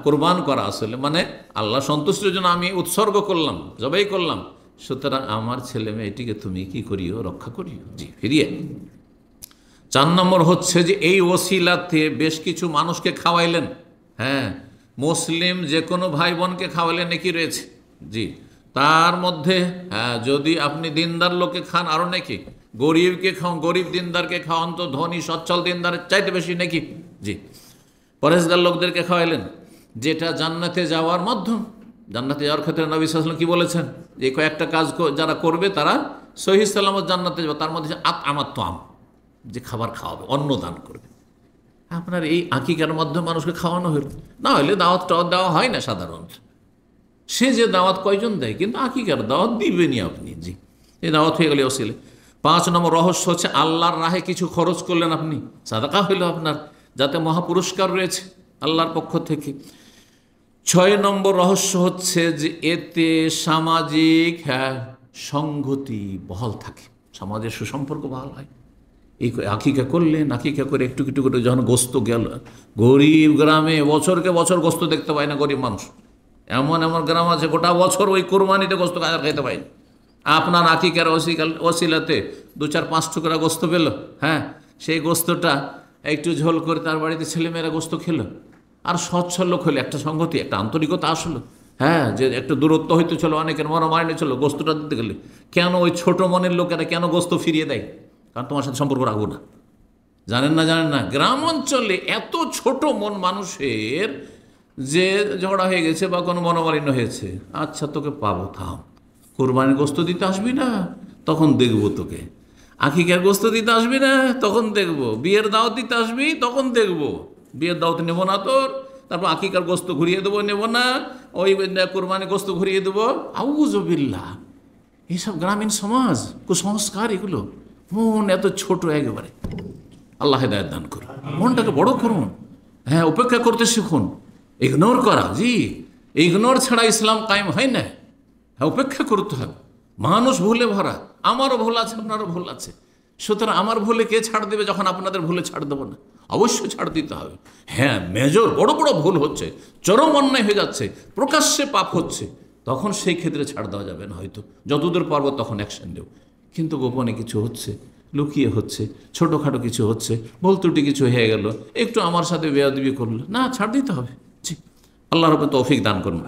কোরবান করা আসলে মানে আল্লাহ সন্তুষ্টের জন্য আমি উৎসর্গ করলাম, জবাই করলাম। সুতরাং আমার ছেলে মেয়েটিকে তুমি কি করিও, রক্ষা করিও। জি, ফিরিয়ে। 4 নম্বর হচ্ছে যে এই ওসিলাতে বেশ কিছু মানুষকে খাওয়াইলেন। মুসলিম যে কোনো ভাই বোনকে খাওয়াইলে নেকি রয়েছে। জি, তার মধ্যে যদি আপনি দিনদার লোকে খান আরও নেকি, গরিবকে খাওয়ান, গরিব দিনদারকে খাওয়ান তো ধনী সচ্ছল দিনদারের চাইতে বেশি নেকি। জি, পরেশগার লোকদেরকে খাওয়াইলেন, যেটা জান্নাতে যাওয়ার মাধ্যম। জান্নাতে যাওয়ার ক্ষেত্রে নবী সাল্লাল্লাহু আলাইহি ওয়াসাল্লাম কি বলেছেন, যে কয়েকটা কাজ যারা করবে তারা সহিহ সালামত জান্নাতে যাবে। তার মধ্যে আমাত তো যে খাবার খাওয়াবে, অন্ন দান করবে। আপনার এই আকিকার মাধ্যমে মানুষকে খাওয়ানো হইল, না হলে দাওয়াত টাওয়াত দেওয়া হয় না সাধারণত। সে যে দাওয়াত কয়জন দেয়, কিন্তু আকিকার দাওয়াত দিবেনই আপনি। জি, এই দাওয়াত হয়ে গেলে অসিলে। 5 নম্বর রহস্য হচ্ছে আল্লাহর রাহে কিছু খরচ করলেন আপনি, সাদাকা হইল আপনার। যাতে মহাপুরস্কার রয়েছে আল্লাহর পক্ষ থেকে। 6 নম্বর রহস্য হচ্ছে যে এতে সামাজিক সংহতি বহাল থাকে, সমাজের সুসম্পর্ক বহাল হয়। এই আকিকা করলেন, আকিকা করে একটু একটু করে যখন গোস্ত গেল, গরিব গ্রামে বছরকে বছর গোস্ত দেখতে পায় না গরিব মানুষ। এমন এমন গ্রাম আছে গোটা বছর ওই কোরবানিতে গোস্ত কাজার খাইতে পায় না। আপনার আকিকার ওসিলাতে 2-4-5 টুকরা গোস্ত পেল, সেই গোস্তটা একটু ঝোল করে তার বাড়িতে ছেলেমেয়েরা গোস্ত খেলো, আর সচ্ছল লোক হলে একটা সংগতি, একটা আন্তরিকতা আসলো। যে একটু দূরত্ব হইতে ছিল, অনেকের মনোমালিন্য ছিল, গোস্তটা দিতে গেলে কেন ওই ছোট মনের লোকেরা কেন গোস্ত ফিরিয়ে দেয়? কারণ তোমার সাথে সম্পর্ক রাখবো না। জানেন না গ্রাম অঞ্চলে এত ছোট মন মানুষের, যে ঝগড়া হয়ে গেছে বা কোনো মনোমালিন্য হয়েছে, আচ্ছা তোকে পাবো, থাম, কোরবানির গোস্ত দিতে আসবি না, তখন দেখবো তোকে। আকিকার গোস্ত দিতে আসবি না, তখন দেখবো। বিয়ের দাওয়াত দিতে আসবি, তখন দেখবো। বিয়ের দাওয়াত নেবো না তোর, তারপর আকিকার গোস্ত ঘুরিয়ে দেবো, নেবো না, ওই কোরবানির গোস্ত ঘুরিয়ে দেবো। আউযুবিল্লাহ, এইসব গ্রামীণ সমাজ, কুসংস্কার এগুলো। মন এত ছোট একেবারে। আল্লাহ হেদায়েত দান করুন, মনটাকে বড় করুন। উপেক্ষা করতে শিখুন, ইগনোর করা, ইগনোর ছাড়া ইসলাম কায়েম হয় না। উপেক্ষা করতে হবে। মানুষ ভুলে ভরা, আমারও ভুল আছে, আপনারও ভুল আছে। সুতরাং আমার ভুলে কে ছাড় দেবে যখন আপনাদের ভুলে ছাড় দেবো না? অবশ্যই ছাড় দিতে হবে। মেজর বড় বড় ভুল হচ্ছে, চরম অন্যায় হয়ে যাচ্ছে, প্রকাশ্যে পাপ হচ্ছে, তখন সেই ক্ষেত্রে ছাড় দেওয়া যাবে না। হয়তো যতদূর পারবো তখন অ্যাকশন দেব। কিন্তু গোপনে কিছু হচ্ছে, লুকিয়ে হচ্ছে, ছোটোখাটো কিছু হচ্ছে, ভুল ত্রুটি কিছু হয়ে গেল, একটু আমার সাথে বেয়াদবি করলো, না, ছাড় দিতে হবে। জি, আল্লাহর উপর তৌফিক দান করুন।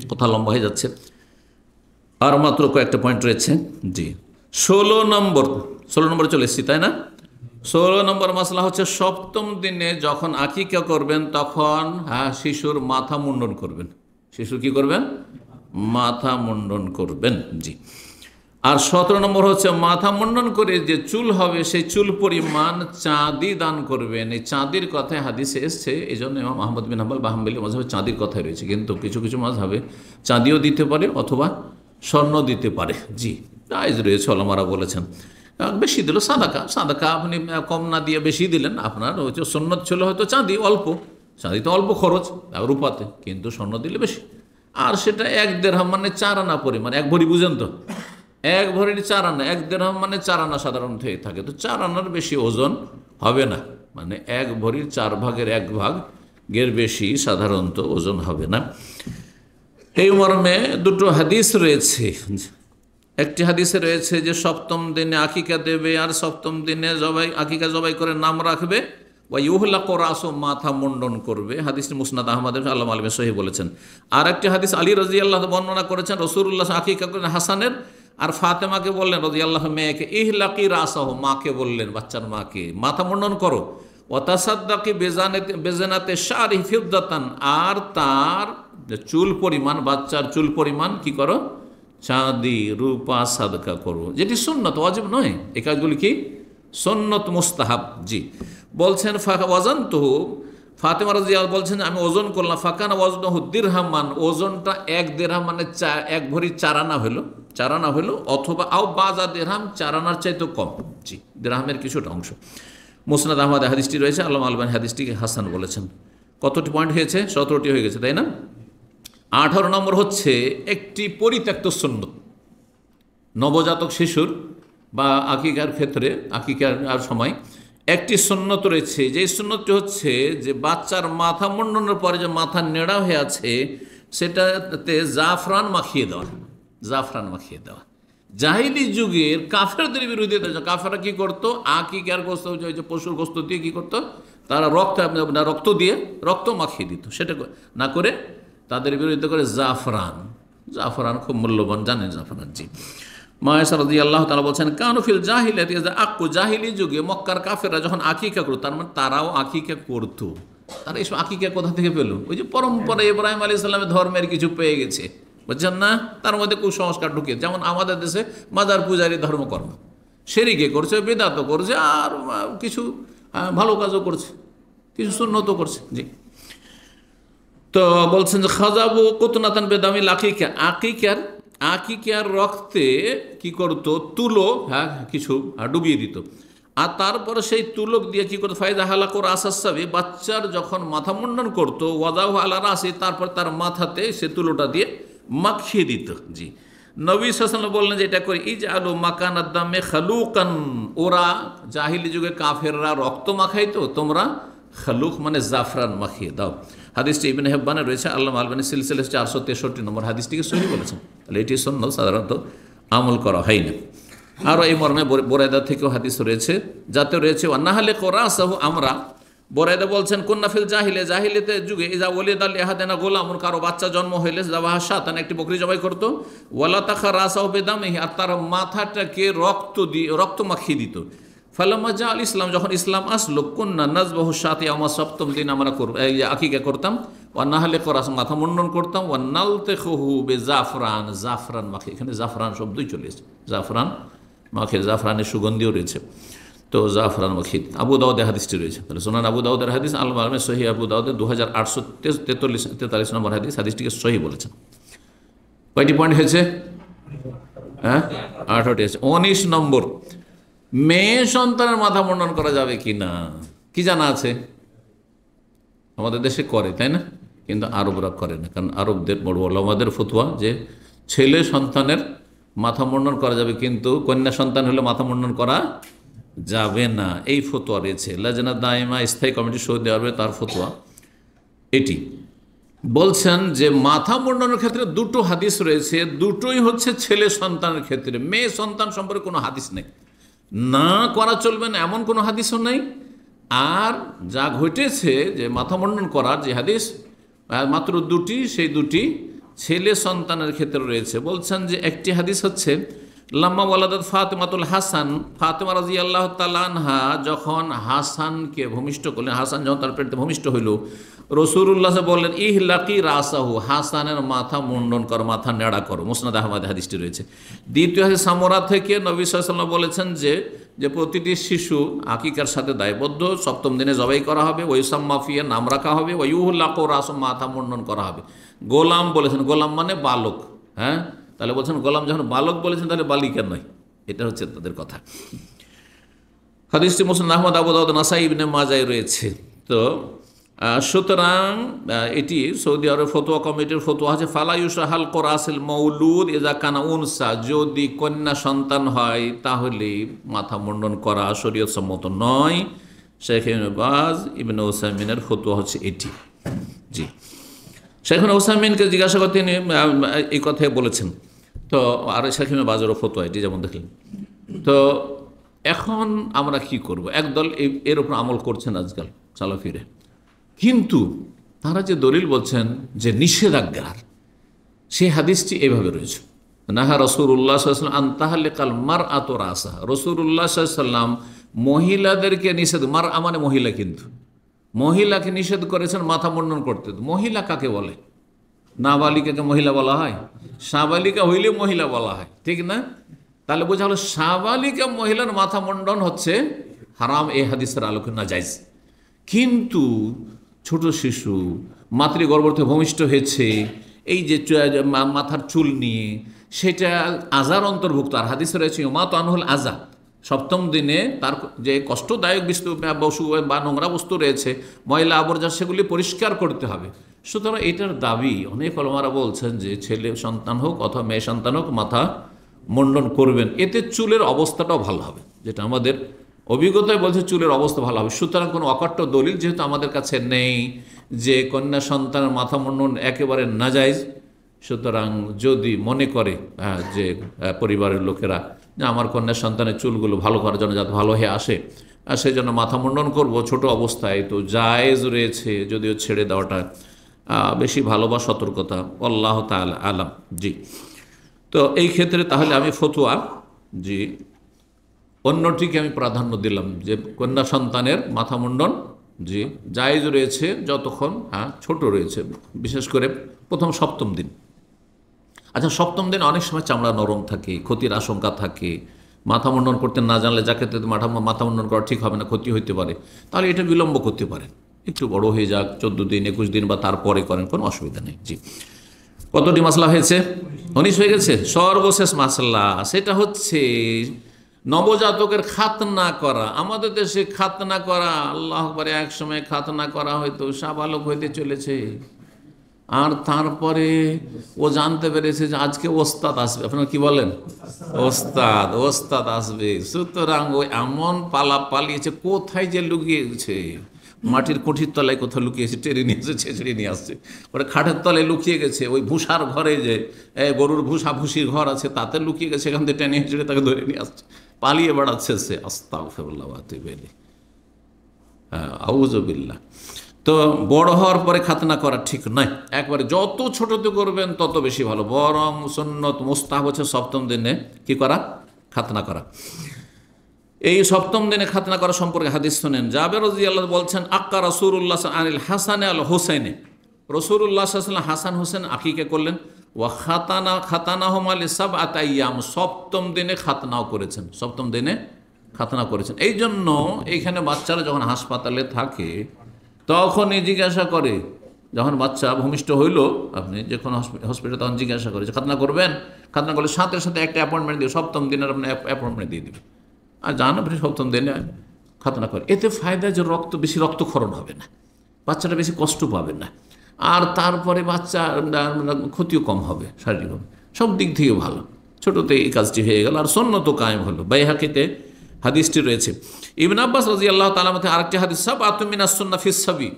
কথা লম্বা হয়ে যাচ্ছে, আর মাত্র কয়েকটা পয়েন্ট রয়েছে। জি, 16 নম্বরে চলে এসেছি, তাই না? 16 নম্বর মাসলা হচ্ছে, সপ্তম দিনে যখন আকিকা করবেন তখন শিশুর মাথা মুন্ডন করবেন। শিশুর কি করবেন? মাথা মুন্ডন করবেন। জি। আর 17 নম্বর হচ্ছে, মাথা মুন্ডন করে যে চুল হবে সেই চুল পরিমাণ চাঁদি দান করবেন। এই চাঁদির কথায় হাদিসে এসছে, এই জন্য ইমাম আহমদ বিন হাম্বল বা হাম্বলি মাযহাবে চাঁদির কথাই রয়েছে, কিন্তু কিছু কিছু মাযহাবে চাঁদিও দিতে পারে অথবা স্বর্ণ দিতে পারে। জি, জায়েজ রয়েছে, ওলামারা বলেছেন। বেশি দিল সাদাকা আপনি কম না দিয়ে বেশি দিলেন, আপনার হয়তো সুন্নত ছিল হয়তো চাঁদি অল্প, চাঁদি তো অল্প খরচ রূপাতে, কিন্তু স্বর্ণ দিলে বেশি। আর সেটা 1 দিরহাম মানে 4 আনা পরিমাণ, 1 ভরি, বুঝেন তো, 1 ভরির 4 আনা, 1 দিরহাম মানে 4 আনা সাধারণত হয়ে থাকে। তো 4 আনার বেশি ওজন হবে না, মানে 1 ভরির 4 ভাগের 1 ভাগের বেশি সাধারণত ওজন হবে না। এই মর্মে দুটো হাদিস রয়েছে। একটি হাদিসে রয়েছে যে সপ্তম দিনে আকিকা দেবে, আর সপ্তম দিনে আকিকা জবাই করে নাম রাখবে, বা ইউহলাকু রাসু, মাথা মুন্ডন করবে। হাদিসটি মুসনাদ আহমদ আল্লামা আলিমে সহিহ বলেছেন। আর একটি হাদিস আলী রাদিয়াল্লাহু বর্ণনা করেছেন, রাসূলুল্লাহ আকিকা করেন হাসানের, আর ফাতেমাকে বললেন রাদিয়াল্লাহু মেয়েকে, ইহলাকি রাসাহু, মাকে বললেন, বাচ্চার মাকে, মাথা মুন্ডন করো। ওয়া তাসাদ্দাকি বেজানাতে শারি ফিদ্দাতান, আর তার চুল পরিমাণ, বাচ্চার চুল পরিমাণ কি করো? চাঁদি, রূপা সাদকা করো, যেটি সুন্নত, ওয়াজিব নয়। এই কাজগুলি কি? সুন্নত, মুস্তাহাব। জি, বলছেন ওয়াজানতুহু, ফাতেমা রাদিয়াল্লাহু বলছেন আমি ওজন করলাম, ফাকানা ওয়াজনুহু দিরহামান, ওজনটা 1 দিরহাম মানে 1 ভরি 4 আনা হলো, অথবা আও বাজা দিরহাম, 4 আনার চাইতে কম। জি, দিরহামের কিছুটা অংশ। মুসনাদ আহমদ হাদিসটি রয়েছে, আল্লামা আলবানী হাদিসটিকে হাসান বলেছেন। কতটি পয়েন্ট হয়েছে? 17টি হয়ে গেছে, তাই না? 18 নম্বর হচ্ছে একটি পরিত্যক্ত সুন্নত, নবজাতক শিশুর বা আকিকার ক্ষেত্রে, আকিকার সময় একটি সুন্নত রয়েছে, যে সুন্নতটি হচ্ছে যে বাচ্চার মাথা মুন্ডনের পরে যে মাথা নেড়া হয়ে আছে সেটাতে জাফরান মাখিয়ে দেওয়া। জাহিলি যুগের কাফেরদের বিরোধিতা, কাফেররা কি করতো? আকিকার গোস্ত, পশুর গোস্ত দিয়ে কি করতো? তারা রক্ত দিয়ে রক্ত মাখিয়ে দিত। সেটা না করে তাদের বিরোধিতা করে জাফরান খুব মূল্যবান, জানেন জাফরান। জি, মায়েশা রাদিয়াল্লাহু তাআলা বলছেন, কানু ফিল জাহিলিয়াতি আক্কু, জাহিলি যুগে মক্কার কাফেররা যখন আকিকা করতো, তার মানে তারাও আকিকা করতো। তারা এইসব আকিকা কোথা থেকে পেল? ওই যে পরম্পরা, ইব্রাহিম আলাইহিস সালামের ধর্মের কিছু পেয়ে গেছে, বুঝছেন না? তার মধ্যে কুসংস্কার ঢুকিয়ে, যেমন আমাদের দেশে মাজার পূজারি ধর্মকর্ম, শিরকে করছে, বিদআত করছে, আর কিছু ভালো কাজও করছে, কিছু সুন্নতও করছে। জি, তো বলছেন যে খাজাবু কুতনাতান বেদামিল আকিকা, আকিকার রক্তে কি করতো? তুলো কিছু ডুবিয়ে দিত। আর তারপরে সেই তুলক দিয়ে কি করতো, ফায়দা হালাকুর আসাসাবি, বাচ্চার যখন মাথা মুন্ডন করতো, ওয়াদাউ আলা রাসি, তারপর তার মাথাতে সে তুলোটা দিয়ে মাখিয়ে দিত। জি, নবী সাল্লাল্লাহু আলাইহি ওয়াসাল্লাম বললেন যে এটা করে ইজআলু মাকানাদ দামে খালুকান, ওরা জাহিলি যুগে কাফেররা রক্ত মাখাইতো, তোমরা খালুক মানে জাফরান মাখিয়ে দাও। হাদিসটি ইবনে হিব্বানে রয়েছে, আল্লামা আলবানী সিলসিলা 463 নম্বর হাদিসটিকে সহিহ বলেছেন। তাহলে এটি সুন্নাত, সাধারণত আমল করা হয় না। আরও এই মর্মে বোরাইদা থেকেও হাদিস রয়েছে, যাতে রয়েছে ওয়ান্নাহালে কোরাসাহু, আমরা বোরাইদা বলছেন কুন্নাফিল জাহিলে, জাহিলিতে যুগে ইজা ওয়ালিদ আল ইহাদেনা গোলামুন, কারো বাচ্চা জন্ম হইলে জাবাহা শাতান, একটি বকরি জবাই করতো, ওয়ালা তাখা রাসাহু বিদামিহি, আর তার মাথাটাকে রক্ত মাখিয়ে দিত। ফালাম্মা জা আল ইসলাম, যখন ইসলাম আসলো, কুন্না নাজবাহু শাতি, আমার সপ্তম দিন আমরা আকিকা করতাম, ওয়ান্নাহালে কোরাস মাথা মুন্ডন করতাম, ওয়ান্নালতাখুহু বিজাফরান, জাফরান মাখি, এখানে জাফরান শব্দই চলে এসেছে, জাফরান মাখে, জাফরানের সুগন্ধিও রয়েছে, তো জাফরান মাখিদ। আবু দাউদে হাদিসটি রয়েছে, তাহলে সুনান আবু দাউদের হাদিস, আল মালমে সহি আবু দাউদের 2843 নম্বর হাদিস, হাদিসটিকে সহি বলেছেন। কয়টি পয়েন্ট হয়েছে? হ্যাঁ, 18টি আছে। 19 নম্বর, মেয়ে সন্তানের মাথা মুন্ডন করা যাবে কি না, কি জানা আছে? আমাদের দেশে করে, তাই না? কিন্তু আরবরা করে না, কারণ আরবদের বড় ওলামাদের ফতোয়া যে ছেলে সন্তানের মাথা মুন্ডন করা যাবে, কিন্তু কন্যা সন্তান হলে মাথা মুন্ডন করা যাবে না, এই ফতোয়া রয়েছে। লাজনা দাইমা স্থায়ী কমিটি সৌদি আরবে, তার ফতোয়া এটি। বলছেন যে মাথা মুন্ডনের ক্ষেত্রে দুটো হাদিস রয়েছে, দুটোই হচ্ছে ছেলে সন্তানের ক্ষেত্রে, মেয়ে সন্তান সম্পর্কে কোনো হাদিস নেই। না করা চলবে না এমন কোনো হাদিসও নেই। আর যা ঘটেছে যে মাথা মুন্ডন করার যে হাদিস মাত্র দুটি, সেই দুটি ছেলে সন্তানের ক্ষেত্রে রয়েছে। বলছেন যে একটি হাদিস হচ্ছে লাম্মা ওয়ালাদাত ফাতেমাতুল হাসান, ফাতেমা রাদিয়াল্লাহু তাআলা আনহা যখন হাসানকে ভূমিষ্ঠ করলেন, হাসান যখন তার পেটে ভূমিষ্ঠ হইল, রাসূলুল্লাহ বললেন ইহলাকি রাসাহু, হাসানের মাথা মুন্ডন করো, মাথা নেড়া করো। মুসনাদ আহমদ হাদিসটি রয়েছে। দ্বিতীয় হাদিস সামরা থেকে নবী সাল্লাল্লাহু আলাইহি ওয়াসাল্লাম বলেছেন যে প্রতিটি শিশু আকিকার সাথে দায়বদ্ধ, সপ্তম দিনে জবাই করা হবে, ওয়াইসাম্মা ফিয়া, নাম রাখা হবে, ওয়াইউহলাকু রাসু, মাথা মুন্ডন করা হবে। গোলাম বলেছেন, গোলাম মানে বালক, হ্যাঁ, তাহলে বলছেন গোলাম যখন বালক বলেছেন তাহলে বালিকা নয়, এটা হচ্ছে তাদের কথা। হাদিসটি মুসনাদ আহমদ, আবু দাউদ, নাসাই, ইবনে মাজায় রয়েছে। তো সুতরাং এটি সৌদি আরব ফতোয়া কমিটির ফতোয়া আছে, ফালা ইউশাহাল কোরাসিল মৌলুদ ইজা কানা উনসা, যদি কন্যা সন্তান হয় তাহলে মাথা মুন্ডন করা শরীয়ত সম্মত নয়। শেখ ইবনে বাজ, ইবনে উসাইমিনের ফতোয়া হচ্ছে এটি। জি, শেখ উসাইমিনকে জিজ্ঞাসা করতে তিনি এই কথাই বলেছেন। তো আর শেখ ইবনে বাজেরও ফতোয়া এটি, যেমন দেখলেন। তো এখন আমরা কি করব? একদল এর উপর আমল করছেন আজকাল সালাফিরে, কিন্তু তারা যে দলিল বলছেন যে নিষেধাজ্ঞার, সেই হাদিসটি এভাবে রয়েছে, নাহা রাসূলুল্লাহ সাল্লাল্লাহু আলাইহি ওয়াসাল্লাম আনতাহাল্লিকাল মারআতু রাসাহা, রাসূলুল্লাহ সাল্লাল্লাহু আলাইহি ওয়াসাল্লাম মহিলাদেরকে নিষেধ, মারআ মানে মহিলা, কিন্তু মহিলাকে নিষেধ করেছেন মাথা মুন্ডন করতে। মহিলা কাকে বলে? নাবালিকাকে মহিলা বলা হয়? সাবালিকা হইলে মহিলা বলা হয়, ঠিক না? তাহলে বোঝা হলো সাবালিকা মহিলার মাথা মুন্ডন হচ্ছে হারাম, এই হাদিসের আলোকে নাজায়েজ। কিন্তু ছোট শিশু মাতৃগর্ভ থেকে ভূমিষ্ঠ হয়েছে, এই যে মাথার চুল নিয়ে, সেটা আজার অন্তর্ভুক্ত। আর হাদিসে রয়েছে ইউমাতু আনহুল আযা, সপ্তম দিনে তার যে কষ্টদায়ক বস্তু বা নোংরা বস্তু রয়েছে, ময়লা আবর্জনা, সেগুলি পরিষ্কার করতে হবে। সুতরাং এটার দাবি অনেক ওলামারা বলছেন যে ছেলে সন্তান হোক অথবা মেয়ে সন্তান হোক মাথা মুন্ডন করবেন, এতে চুলের অবস্থাটাও ভালো হবে, যেটা আমাদের অভিজ্ঞতায় বলছে চুলের অবস্থা ভালো হবে। সুতরাং কোনো অকাট্য দলিল যেহেতু আমাদের কাছে নেই যে কন্যা সন্তানের মাথা মুন্ডন একেবারে নাজায়েজ, সুতরাং যদি মনে করে যে পরিবারের লোকেরা যে আমার কন্যা সন্তানের চুলগুলো ভালো করার জন্য যাতে ভালো হয়ে আসে, আর সেই জন্য মাথা মুন্ডন করবো ছোট অবস্থায়, তো জায়েজ রয়েছে, যদিও ছেড়ে দেওয়াটা বেশি ভালো বা সতর্কতা, আল্লাহু তাআলা আলাম। জি, তো এই ক্ষেত্রে তাহলে আমি ফতোয়া, জি, অন্যটিকে আমি প্রাধান্য দিলাম যে কন্যা সন্তানের মাথা মুন্ডন, জি, জায়েজ রয়েছে যতক্ষণ ছোট রয়েছে, বিশেষ করে প্রথম সপ্তম দিন। আচ্ছা, সপ্তম দিন অনেক সময় চামড়া নরম থাকে, ক্ষতির আশঙ্কা থাকে, মাথা মুন্ডন করতে না জানলে যাকে মাথা মুন্ডন করা ঠিক হবে না, ক্ষতি হইতে পারে, তাহলে এটা বিলম্ব করতে পারে, একটু বড় হয়ে যাক, 14 দিন 21 দিন বা তারপরে করেন, কোনো অসুবিধা নেই। জি, কতটি মাসলা হয়েছে? 19 হয়ে গেছে। সর্বশেষ মাসলা সেটা হচ্ছে নবজাতকের খাতনা করা, আমাদের দেশে খাতনা করা, আল্লাহ আকবার, এক সময় খাতনা করা হয়তো সাবালক হইতে চলেছে, আর তারপরে ও জানতে পেরেছে যে আজকে ওস্তাদ আসবে। আপনারা কি বলেন? ওস্তাদ আসবে। সুতরাং ও এমন পালা পালিয়েছে, কোথায় যে লুকিয়েছে, মাটির কুঠির তলায় কোথাও লুকিয়েছে, টেনে নিয়ে এসে ছেঁচড়ে নিয়ে আসছে, ওরা খাটের তলায় লুকিয়ে গেছে, ওই ভুষার ঘরে যে গরুর ভুষির ঘর আছে তাতে লুকিয়ে গেছে, এখান থেকে টেনে হেঁচড়ে তাকে ধরে নিয়ে আসছে, পালিয়ে বেড়াচ্ছে সে। আস্তাগফিরুল্লাহ ওয়া আতুবু ইলাইহি। আউযুবিল্লাহ। তো বড় হওয়ার পরে খাতনা করা ঠিক নয়, একবারে যত ছোটতে করবেন তত বেশি ভালো। বরং সুন্নত মুস্তাহাব হচ্ছে সপ্তম দিনে কি করা? খাতনা করা। এই সপ্তম দিনে খাতনা করা সম্পর্কে হাদিস শুনেন। জাবের রাদিয়াল্লাহু বলছেন, আক্কা রাসূলুল্লাহ আনিল হাসানে আল হুসাইনে, রাসূলুল্লাহ সাল্লাল্লাহু আলাইহি ওয়াসাল্লাম হাসান হোসেন আকিকা করলেন। ওয়া খাতানাহুমা লিসাবআতি আইয়াম, সপ্তম দিনে খাতনাও করেছেন, সপ্তম দিনে খাতনা করেছেন। এই জন্য এইখানে বাচ্চারা যখন হাসপাতালে থাকে তখনই জিজ্ঞাসা করে, যখন বাচ্চা ভূমিষ্ঠ হইল, আপনি যখন হসপিটালে তখন জিজ্ঞাসা করে যে খাতনা করবেন? খাতনা করলে সাথে সাথে একটা অ্যাপয়েন্টমেন্ট দিয়ে, সপ্তম দিনের আপনি অ্যাপয়েন্টমেন্ট দিয়ে দেবে, আর জান আপনি সপ্তম দিনে খাতনা করে। এতে ফায়দা যে বেশি রক্তক্ষরণ হবে না, বাচ্চাটা বেশি কষ্ট পাবে না, আর তারপরে বাচ্চা ক্ষতিও কম হবে, শারীরিকভাবে সব দিক থেকে ভালো। ছোটোতে এই কাজটি হয়ে গেল, আর সুন্নত কায়েম হলো। বাইহাকিতে হাদিসটি রয়েছে। ইবনে আব্বাস রাদিয়াল্লাহু তাআলা মতে আরেকটি হাদিস, সাবআতুম মিনাস সুন্নাহ ফিস সাবি,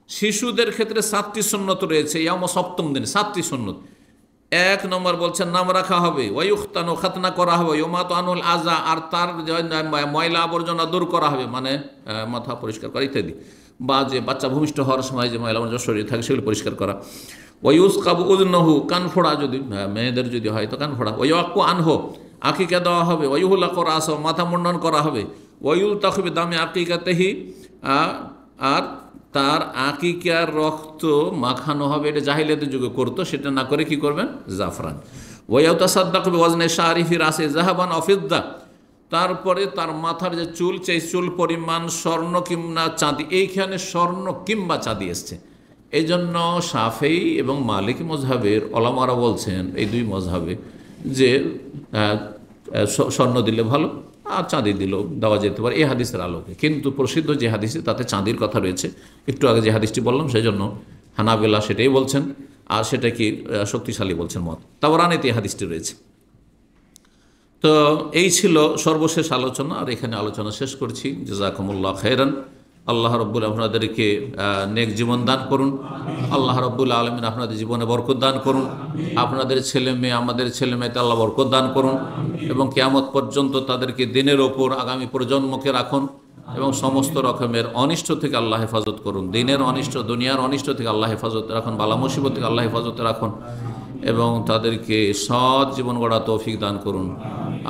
শিশুদের ক্ষেত্রে 7টি সুন্নত রয়েছে ইয়াম, সপ্তম দিনে 7টি সুন্নত। 1 নম্বর বলছেন নাম রাখা হবে, ওয়ায়ুখতানু, খাতনা করা হবে, ইউমাতু আনুল আযা, আর তার ময়লা আবর্জনা দূর করা হবে, মানে মাথা পরিষ্কার করা ইত্যাদি, বা যে বাচ্চা ভূমিষ্ঠ হওয়ার সময় যে ময়লা আবর্জনা শরীরে থাকে সেগুলো পরিষ্কার করা। ওয়ায়ুসকাবু উযনুহু, কান ফোড়া, যদি মেয়েদের যদি হয় তো কান ফোড়া। ওয়ায়ুআক্কু আনহু, আকিকা দেওয়া হবে। ওয়ায়ুহুলাকু রাসহু, মাথা মুন্ডন করা হবে। ওয়ায়ুলতাখু বিদামি আকিকাতিহি, আর তার আকিকার রক্ত মাখানো হবে। এটা জাহিলিয়াতের যুগে করতো, সেটা না করে কি করবেন? জাফরান। ওয়ায়ুতাসাদ্দাকু বিওয়াজনি শারিফি রাসি যাহাবান আও ফিদ্দা, তারপরে তার মাথার যে চুল, সেই চুল পরিমাণ স্বর্ণ কিংবা চাঁদি, এইখানে স্বর্ণ কিংবা চাঁদি এসছে। এই জন্য শাফেঈ এবং মালিকি মযহাবের ওলামারা বলছেন, এই দুই মযহাবে, যে স্বর্ণ দিলে ভালো, আর চাঁদি দিলেও দেওয়া যেতে পারে এই হাদিসের আলোকে। কিন্তু প্রসিদ্ধ যে হাদিসে তাতে চাঁদির কথা রয়েছে, একটু আগে যে হাদিসটি বললাম, সেই জন্য হানাবেলা সেটাই বলছেন, আর সেটা কি শক্তিশালী বলছেন মত। তাবরানীতে এই হাদিসটি রয়েছে। তো এই ছিল সর্বশেষ আলোচনা, আর এখানে আলোচনা শেষ করছি। জাযাকুমুল্লাহ খাইরান। আল্লাহ রাব্বুল আপনাদেরকে নেক জীবন দান করুন। আল্লাহ রাব্বুল আলামিন আপনাদের জীবনে বরকত দান করুন। আপনাদের ছেলে মেয়ে, আমাদের ছেলে মেয়েতে আল্লাহ বরকত দান করুন, এবং কিয়ামত পর্যন্ত তাদেরকে দিনের ওপর আগামী প্রজন্মকে রাখুন, এবং সমস্ত রকমের অনিষ্ট থেকে আল্লাহ হেফাজত করুন। দিনের অনিষ্ট, দুনিয়ার অনিষ্ট থেকে আল্লাহ হেফাজত রাখুন, বালা মুসিবত থেকে আল্লাহ হেফাজত রাখুন, এবং তাদেরকে সৎ জীবন গড়া তৌফিক দান করুন।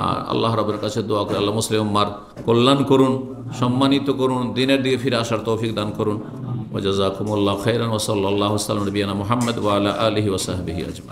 আর আল্লাহ রাব্বের কাছে দোয়া করে আল্লাহ মুসলিম উম্মার কল্যাণ করুন, সম্মানিত করুন, দিনের দিকে ফিরে আসার তৌফিক দান করুন। ওয়া জাযাকুমুল্লাহু খাইরান ওয়া সাল্লাল্লাহু আলা নবিয়িনা মুহাম্মদ ওয়া আলা আলিহি ওয়া সাহবিহি আজমাইন।